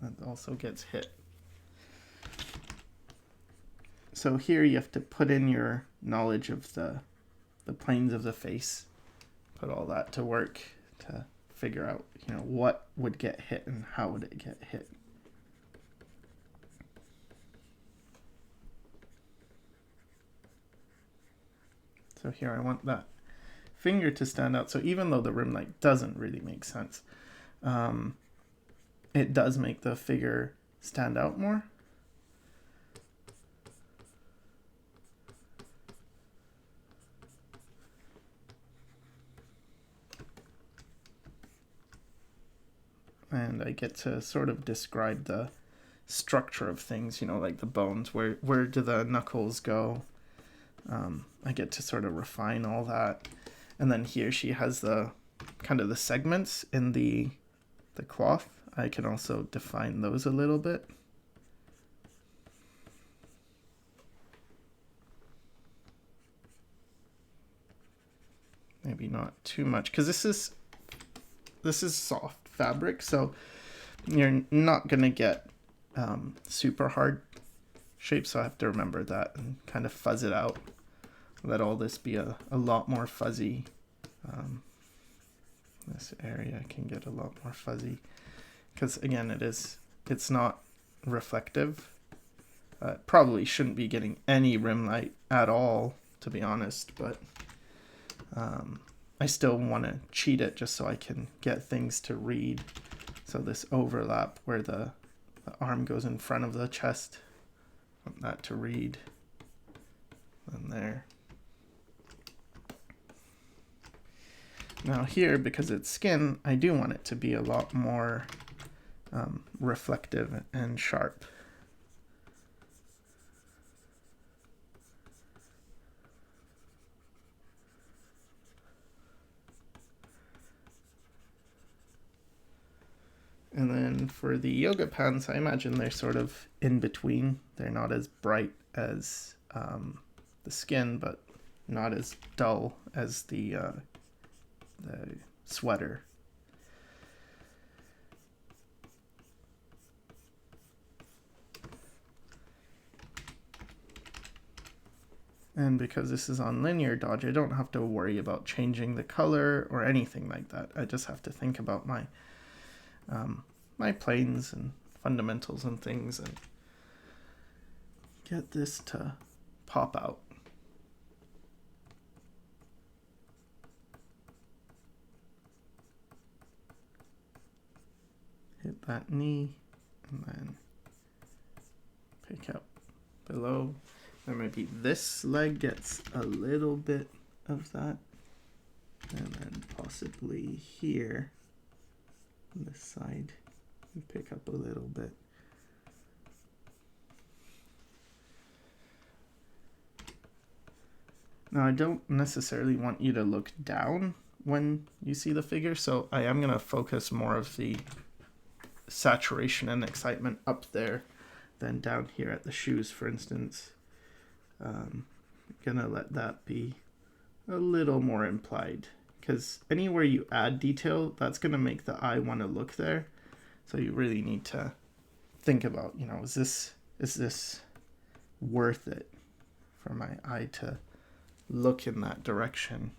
that also gets hit. So here you have to put in your knowledge of the planes of the face, put all that to work to figure out, what would get hit and how would it get hit. So here I want that finger to stand out. So even though the rim light doesn't really make sense, it does make the figure stand out more. and I get to sort of describe the structure of things, you know, like the bones, where do the knuckles go. I get to sort of refine all that. And then here she has the kind of the segments in the cloth. I can also define those a little bit. Maybe not too much, because this is soft fabric, so you're not gonna get super hard shapes, so I have to remember that and kind of fuzz it out. Let all this be a lot more fuzzy. This area can get a lot more fuzzy because again it's not reflective. Probably shouldn't be getting any rim light at all, to be honest, but I still want to cheat it just so I can get things to read. So this overlap where the arm goes in front of the chest, I want that to read. And there. Now here, because it's skin, I do want it to be a lot more reflective and sharp. And then for the yoga pants, I imagine they're sort of in between. They're not as bright as the skin, but not as dull as the sweater. And because this is on linear dodge, I don't have to worry about changing the color or anything like that. I just have to think about my my planes and fundamentals and things and get this to pop out. Hit that knee and then pick up below. And maybe this leg gets a little bit of that. And then possibly here on this side, you pick up a little bit. Now I don't necessarily want you to look down when you see the figure, so I am going to focus more of the saturation and excitement up there than down here at the shoes, for instance. Gonna let that be a little more implied, because anywhere you add detail, that's gonna make the eye want to look there. So you really need to think about, you know, is this worth it for my eye to look in that direction?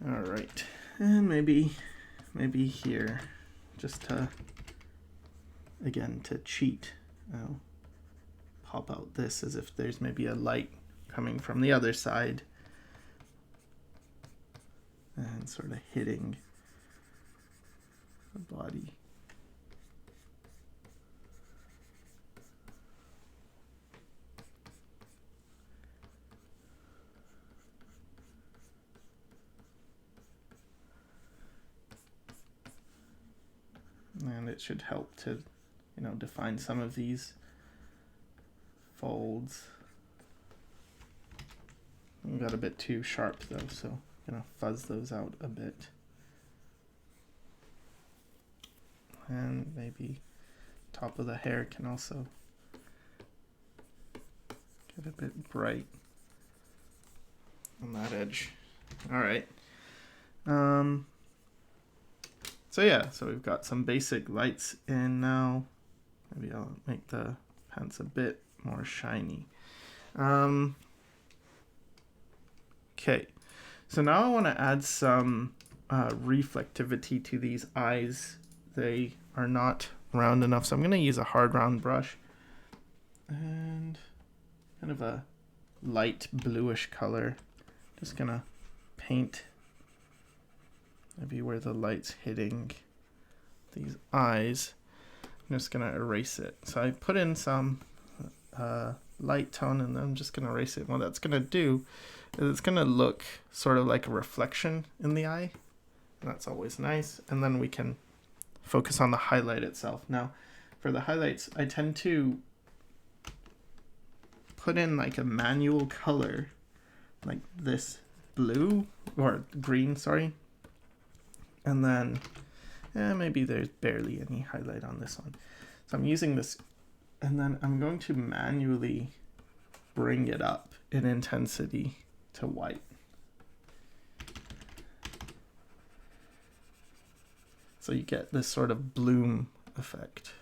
All right, and maybe here, just to, again, to cheat, I'll pop out this as if there's maybe a light coming from the other side and sort of hitting the body. And it should help to, you know, define some of these folds. I got a bit too sharp though, so I'm gonna fuzz those out a bit. And maybe top of the hair can also get a bit bright on that edge. All right. So yeah, so we've got some basic lights in now. Maybe I'll make the pants a bit more shiny. Okay, so now I want to add some reflectivity to these eyes. They are not round enough, so I'm going to use a hard round brush and kind of a light bluish color. Just going to paint maybe where the light's hitting these eyes. I'm just going to erase it. So I put in some light tone, and then I'm just going to erase it. What that's going to do is it's going to look sort of like a reflection in the eye. And that's always nice. And then we can focus on the highlight itself. Now, for the highlights, I tend to put in like a manual color, like this blue, or green, sorry. And then maybe there's barely any highlight on this one. So I'm using this, and then I'm going to manually bring it up in intensity to white. So you get this sort of bloom effect.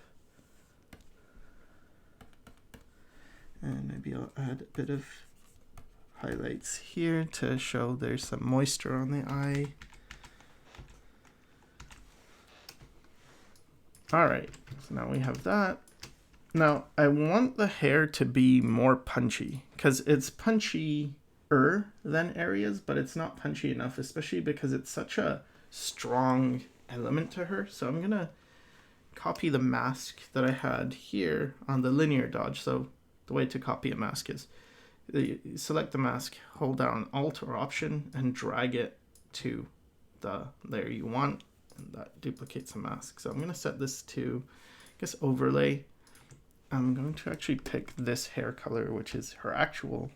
And maybe I'll add a bit of highlights here to show there's some moisture on the eye. All right, so now we have that. Now I want the hair to be more punchy, because it's punchier than Aria's, but it's not punchy enough, especially because it's such a strong element to her. So I'm gonna copy the mask that I had here on the linear dodge. So the way to copy a mask is you select the mask, hold down Alt or Option, and drag it to the layer you want, and that duplicates the mask. So I'm going to set this to, I guess, overlay. I'm going to actually pick this hair color, which is her actual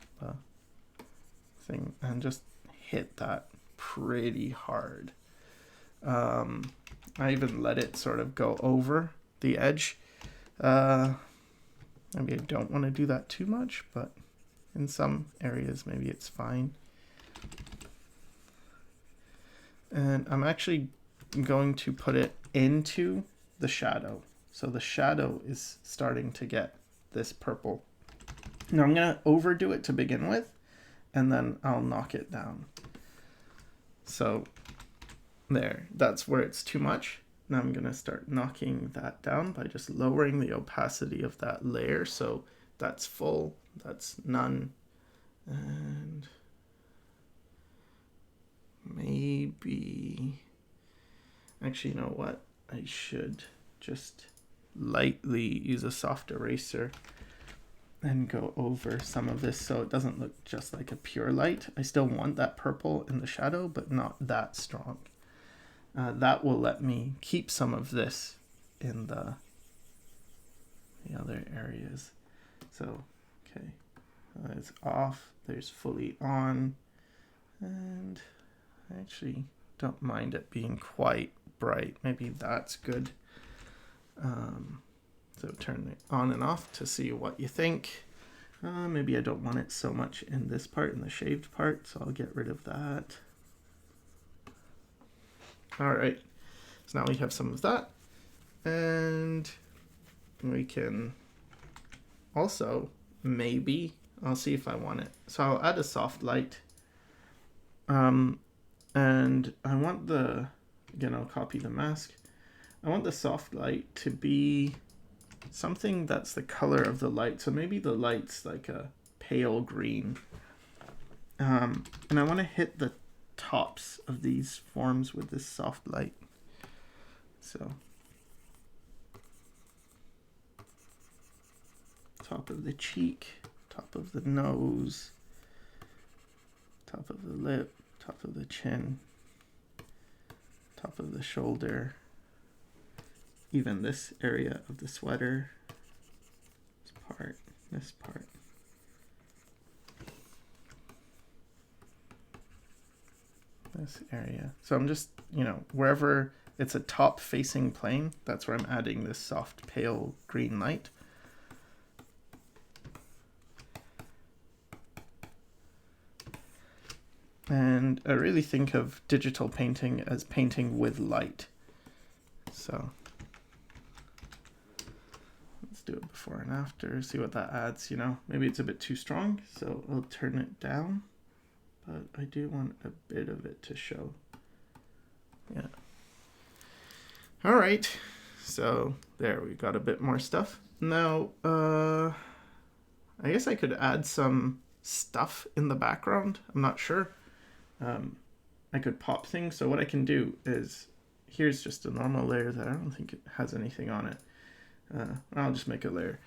thing, and just hit that pretty hard. I even let it sort of go over the edge. Maybe I don't want to do that too much, but in some areas maybe it's fine. And I'm actually going to put it into the shadow. So the shadow is starting to get this purple. Now I'm going to overdo it to begin with, and then I'll knock it down. So there, that's where it's too much. Now I'm going to start knocking that down by just lowering the opacity of that layer. So that's full, that's none. And maybe, actually, you know what? I should just lightly use a soft eraser and go over some of this so it doesn't look just like a pure light. I still want that purple in the shadow, but not that strong. That will let me keep some of this in the other areas. So, okay, it's off, there's fully on, and I actually don't mind it being quite bright. Maybe that's good. So turn it on and off to see what you think. Maybe I don't want it so much in this part, in the shaved part, so I'll get rid of that. All right, so now we have some of that, and we can also, maybe, I'll see if I want it. So I'll add a soft light, and I want the, again, I'll copy the mask. I want the soft light to be something that's the color of the light. So maybe the light's like a pale green, and I want to hit the tops of these forms with this soft light. So top of the cheek, top of the nose, top of the lip, top of the chin, top of the shoulder, even this area of the sweater, this part. This area. So I'm just, wherever it's a top facing plane, that's where I'm adding this soft pale green light. And I really think of digital painting as painting with light. So let's do it before and after, see what that adds. Maybe it's a bit too strong, so I'll turn it down. But I do want a bit of it to show. Yeah. All right. So there, we got a bit more stuff. Now, I guess I could add some stuff in the background. I'm not sure. I could pop things. So what I can do is, here's just a normal layer that I don't think it has anything on it. I'll just make a layer.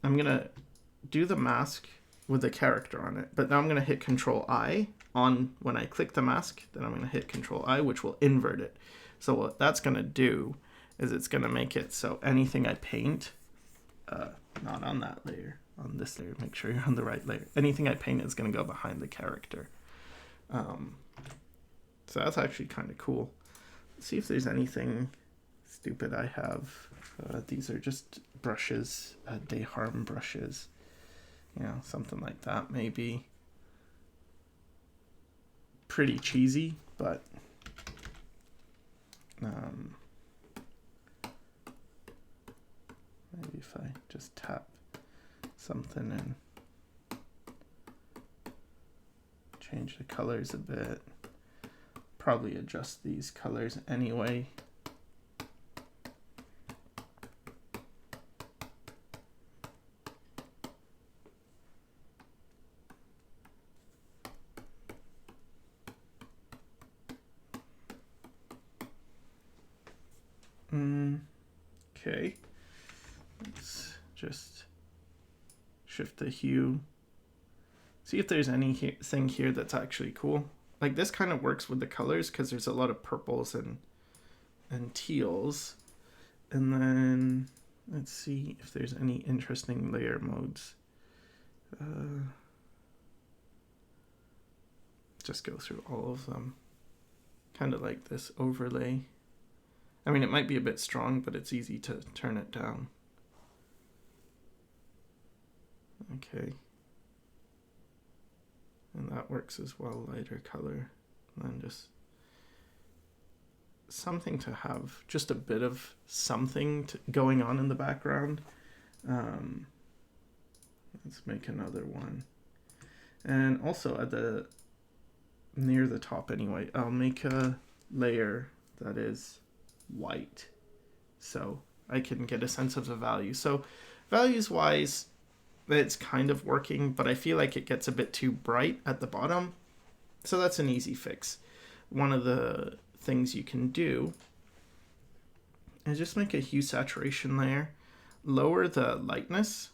I'm going to do the mask with the character on it, but now I'm going to hit Control I on when I click the mask, then I'm going to hit Control I, which will invert it. So what that's going to do is it's going to make it so anything I paint, not on that layer, on this layer, make sure you're on the right layer. Anything I paint is going to go behind the character. So that's actually kind of cool. Let's see if there's anything stupid I have. These are just brushes, Deharm brushes. You know, something like that maybe. Pretty cheesy, but maybe if I just tap something and change the colors a bit, probably adjust these colors anyway. Okay, let's just shift the hue. See if there's anything here that's actually cool. Like this kind of works with the colors because there's a lot of purples and teals. And then let's see if there's any interesting layer modes. Just go through all of them. Kind of like this overlay. I mean, it might be a bit strong, but it's easy to turn it down. Okay. And that works as well, lighter color. And then just something to have, just a bit of something going on in the background. Let's make another one. And also at the, near the top anyway, I'll make a layer that is white so I can get a sense of the value. So values wise, it's kind of working, but I feel like it gets a bit too bright at the bottom. So that's an easy fix. One of the things you can do is just make a hue saturation layer, lower the lightness,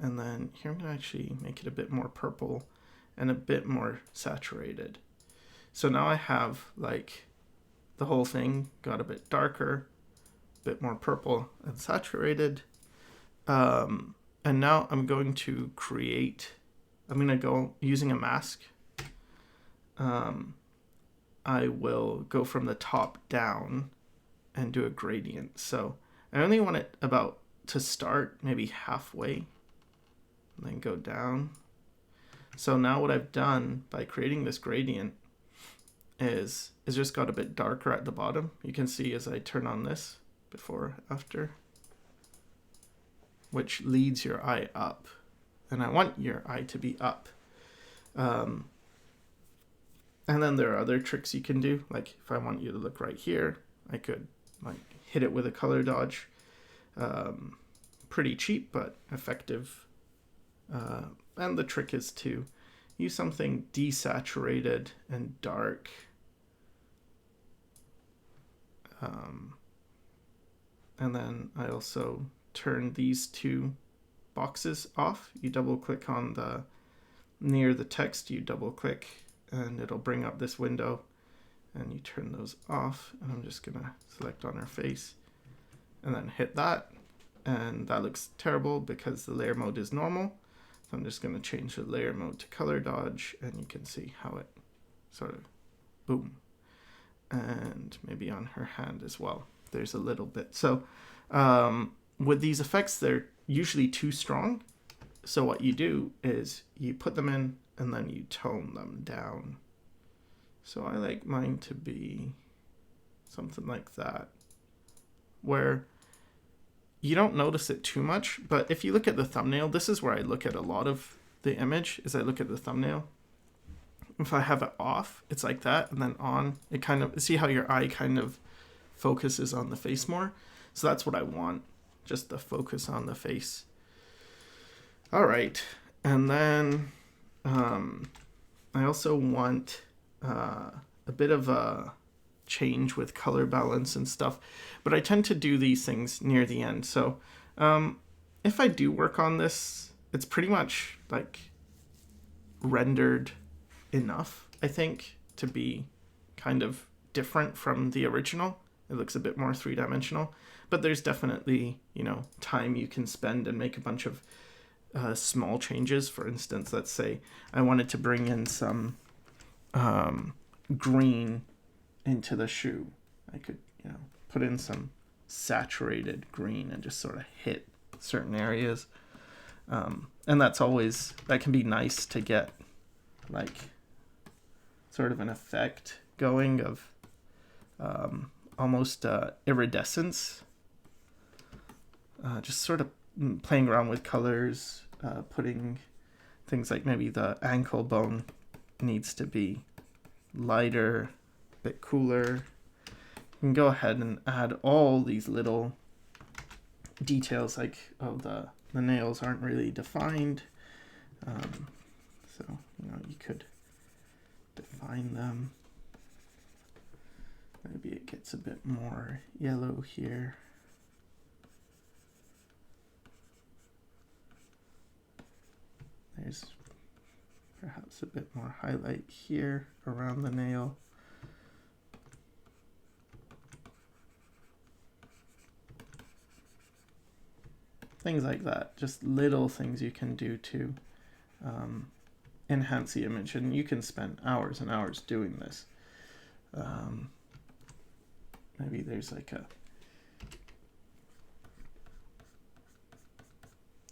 and then here I'm going to actually make it a bit more purple and a bit more saturated. So now I have like the whole thing got a bit darker, a bit more purple and saturated. And now I'm going to create, I'm going to go using a mask. I will go from the top down and do a gradient. So I only want it about to start maybe halfway and then go down. So now what I've done by creating this gradient is it's just got a bit darker at the bottom. You can see as I turn on this before, after, which leads your eye up. And I want your eye to be up. And then there are other tricks you can do. Like if I want you to look right here, I could like hit it with a color dodge. Pretty cheap, but effective. And the trick is to use something desaturated and dark. And then I also turn these two boxes off. You double click on the near the text, you double click and it'll bring up this window and you turn those off. And I'm just gonna select on her face and then hit that. And that looks terrible because the layer mode is normal. So I'm just gonna change the layer mode to color dodge and you can see how it sort of, boom. And maybe on her hand as well. There's a little bit. So with these effects, they're usually too strong. So what you do is you put them in and then you tone them down. So I like mine to be something like that, where you don't notice it too much. But if you look at the thumbnail, this is where I look at a lot of the image, is I look at the thumbnail. If I have it off, it's like that, and then on, it kind of, see how your eye kind of focuses on the face more? So that's what I want, just the focus on the face. All right, and then I also want a bit of a change with color balance and stuff, but I tend to do these things near the end. So if I do work on this, it's pretty much like rendered enough, I think, to be kind of different from the original. It looks a bit more three-dimensional, but there's definitely, you know, time you can spend and make a bunch of small changes. For instance, let's say I wanted to bring in some green into the shoe. I could, you know, put in some saturated green and just sort of hit certain areas. And that can be nice to get like sort of an effect going of almost iridescence. Just sort of playing around with colors, putting things like maybe the ankle bone needs to be lighter, a bit cooler. You can go ahead and add all these little details, like, oh, the nails aren't really defined. So, you know, you could define them. Maybe it gets a bit more yellow here. There's perhaps a bit more highlight here around the nail. Things like that, just little things you can do to enhance the image, and you can spend hours and hours doing this. Maybe there's like a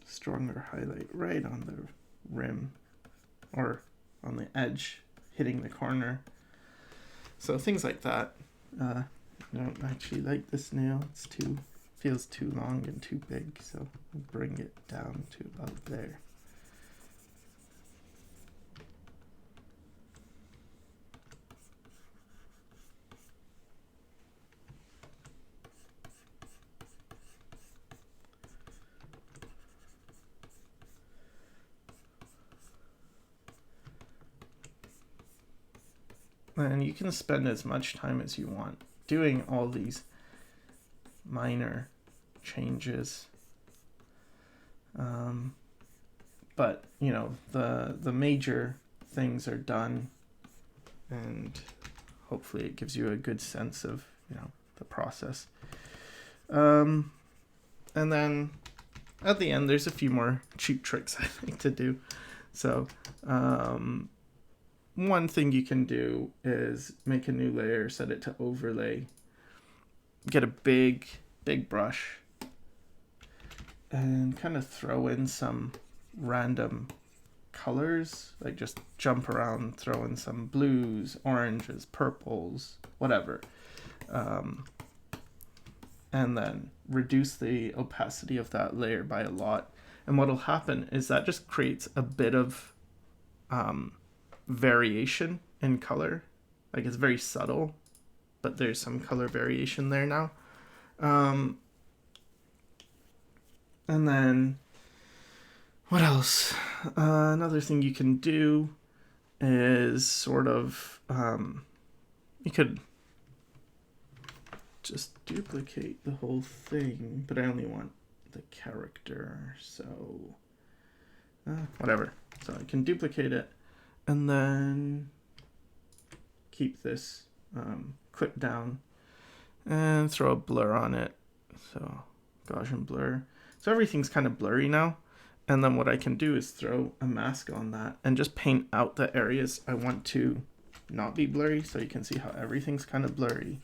stronger highlight right on the rim or on the edge hitting the corner. So things like that. I don't actually like this nail. Feels too long and too big, so I'll bring it down to about there. And you can spend as much time as you want doing all these minor changes. But, you know, the major things are done, and hopefully it gives you a good sense of, you know, the process. And then at the end, there's a few more cheap tricks I think to do. So, one thing you can do is make a new layer, set it to overlay, get a big brush, and kind of throw in some random colors, like just jump around, throw in some blues, oranges, purples, whatever. And then reduce the opacity of that layer by a lot. And what'll happen is that just creates a bit of variation in color. Like, it's very subtle, but there's some color variation there now. And then what else? Another thing you can do is sort of you could just duplicate the whole thing, but I only want the character, so whatever. So I can duplicate it and then keep this clip down and throw a blur on it. So Gaussian blur. So everything's kind of blurry now. And then what I can do is throw a mask on that and just paint out the areas I want to not be blurry. So you can see how everything's kind of blurry.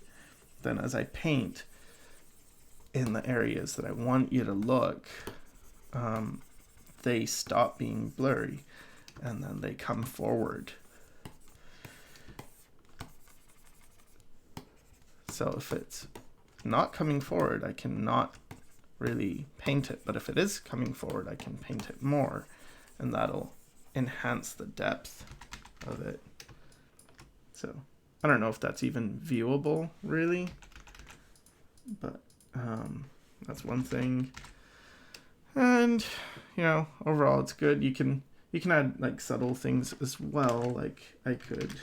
Then as I paint in the areas that I want you to look, they stop being blurry and then they come forward. So if it's not coming forward, I cannot really paint it, but if it is coming forward, I can paint it more, and that'll enhance the depth of it. So I don't know if that's even viewable really, but that's one thing. And you know, overall it's good. You can add like subtle things as well. Like I could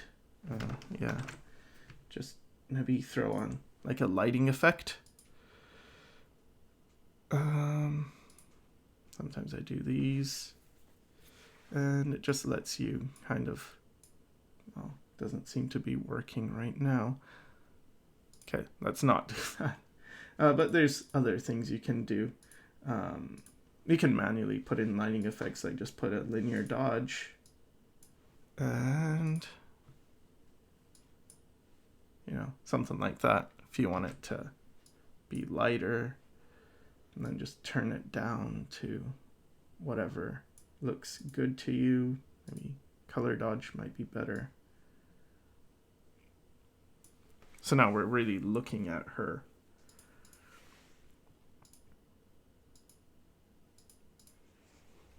just maybe throw on like a lighting effect. Sometimes I do these, and it just lets you kind of, well, doesn't seem to be working right now. Okay, let's not do that. But there's other things you can do. You can manually put in lighting effects, like just put a linear dodge, and something like that if you want it to be lighter, and then just turn it down to whatever looks good to you. Maybe color dodge might be better. So now we're really looking at her.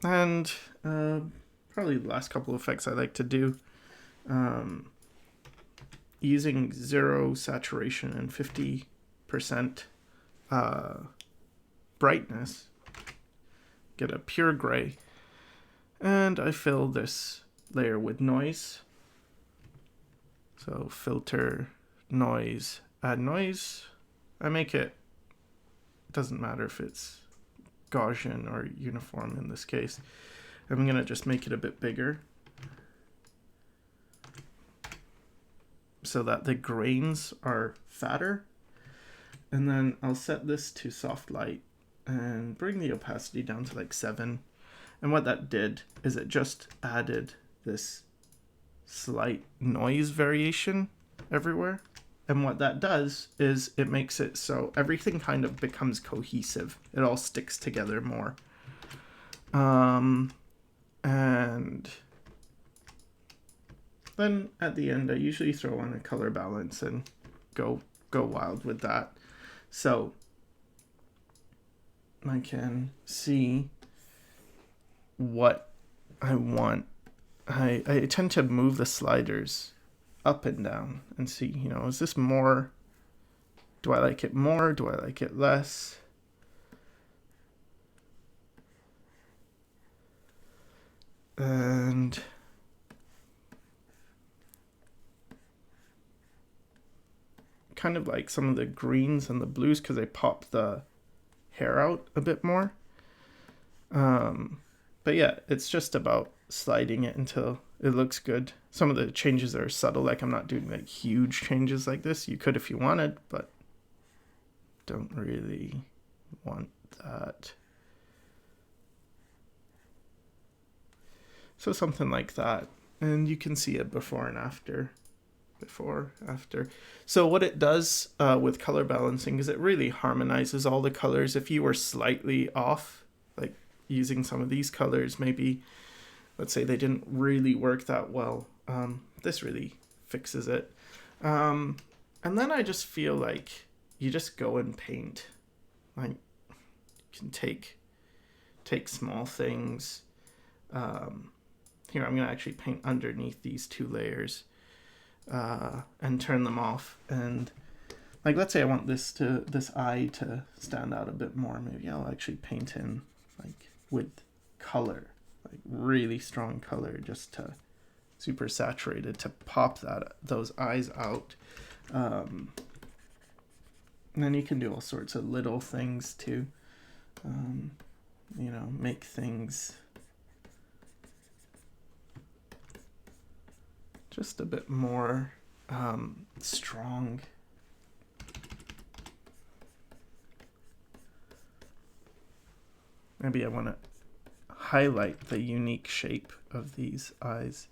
And probably the last couple of effects I like to do, using 0 saturation and 50% brightness, get a pure gray, and I fill this layer with noise. So filter, noise, add noise. I make it, doesn't matter if it's Gaussian or uniform in this case. I'm going to just make it a bit bigger so that the grains are fatter. And then I'll set this to soft light and bring the opacity down to like 7. And what that did is it just added this slight noise variation everywhere. And what that does is it makes it so everything kind of becomes cohesive. It all sticks together more. And then at the end, I usually throw on a color balance and go wild with that. So I can see what I want. I tend to move the sliders up and down and see, is this more? Do I like it more? Do I like it less? And kind of like some of the greens and the blues because they pop the hair out a bit more. But yeah, it's just about sliding it until it looks good. Some of the changes are subtle, like I'm not doing like huge changes like this. You could if you wanted, but don't really want that. So something like that. And you can see it before and after. Before, after. So what it does with color balancing is it really harmonizes all the colors. If you were slightly off, like using some of these colors, maybe, let's say they didn't really work that well, this really fixes it. And then I just feel like you just go and paint. Like, you can take small things. Here, I'm going to actually paint underneath these 2 layers and turn them off. And like, let's say I want this eye to stand out a bit more. Maybe I'll actually paint in like with color, like really strong color, just to super saturated to pop those eyes out. And then you can do all sorts of little things to, make things just a bit more strong. Maybe I want to highlight the unique shape of these eyes.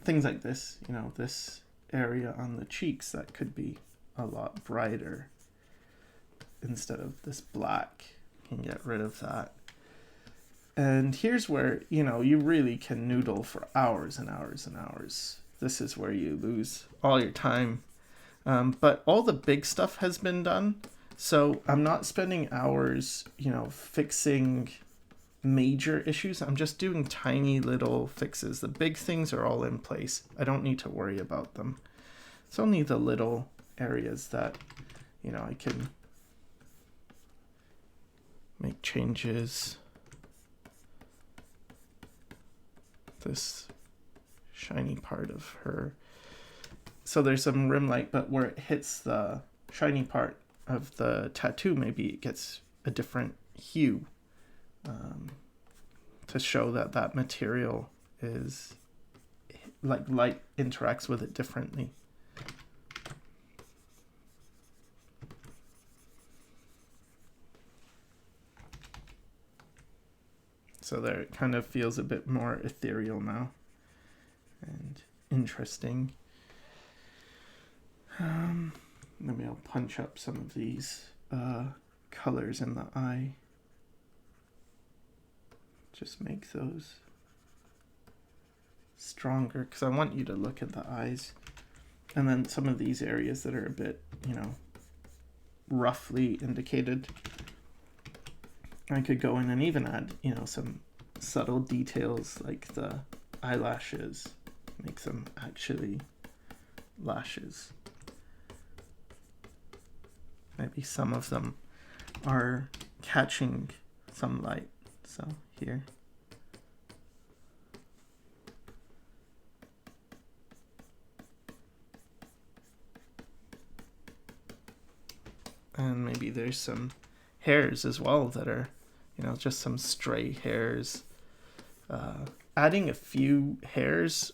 Things like this, this area on the cheeks, that could be a lot brighter instead of this black. You can get rid of that. And here's where, you really can noodle for hours and hours and hours. This is where you lose all your time. But all the big stuff has been done. So I'm not spending hours, fixing major issues. I'm just doing tiny little fixes. The big things are all in place. I don't need to worry about them. It's only the little areas that, I can make changes. This shiny part of her. So there's some rim light, but where it hits the shiny part of the tattoo, maybe it gets a different hue to show that that material is, like, light interacts with it differently. So there it kind of feels a bit more ethereal now and interesting. Maybe I'll punch up some of these colors in the eye. Just make those stronger, because I want you to look at the eyes. And then some of these areas that are a bit, you know, roughly indicated, I could go in and even add, you know, some subtle details like the eyelashes, make them actually lashes. Maybe some of them are catching some light, so here. And maybe there's some hairs as well that are, you know, just some stray hairs. Adding a few hairs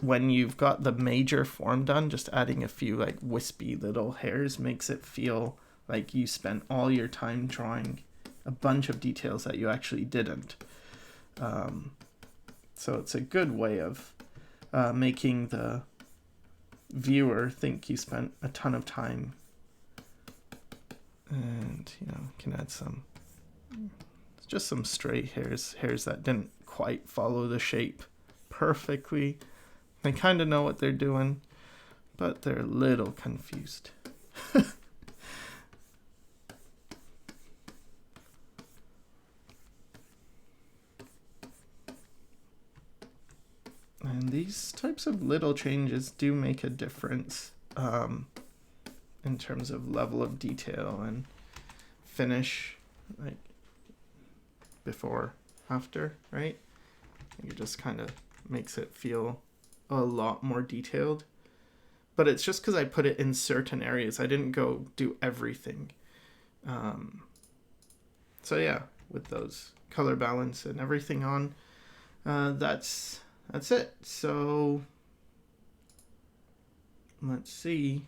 when you've got the major form done, just adding a few like wispy little hairs makes it feel like you spent all your time drawing a bunch of details that you actually didn't. So it's a good way of making the viewer think you spent a ton of time. And, you know, can add some, just some stray hairs that didn't quite follow the shape perfectly. They kind of know what they're doing, but they're a little confused. And these types of little changes do make a difference in terms of level of detail and finish, like before, after, right? It just kind of makes it feel a lot more detailed. But it's just because I put it in certain areas. I didn't go do everything. So yeah, with those color balance and everything on, that's it. So let's see.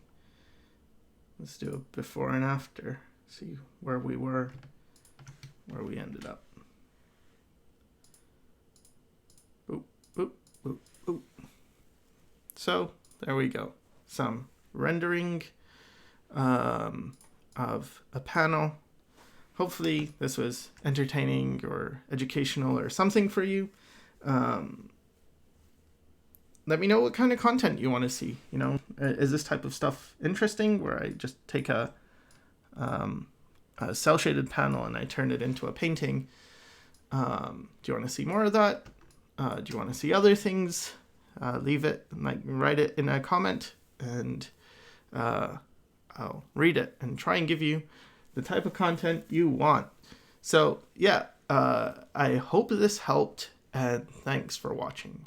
Let's do a before and after. See where we were, where we ended up. Boop, boop, boop, boop. So there we go. Some rendering of a panel. Hopefully this was entertaining or educational or something for you. Let me know what kind of content you want to see. You know, is this type of stuff interesting, where I just take a cel-shaded panel and I turn it into a painting? Do you want to see more of that? Do you want to see other things? Leave it, like, write it in a comment, and I'll read it and try and give you the type of content you want. So yeah, I hope this helped, and thanks for watching.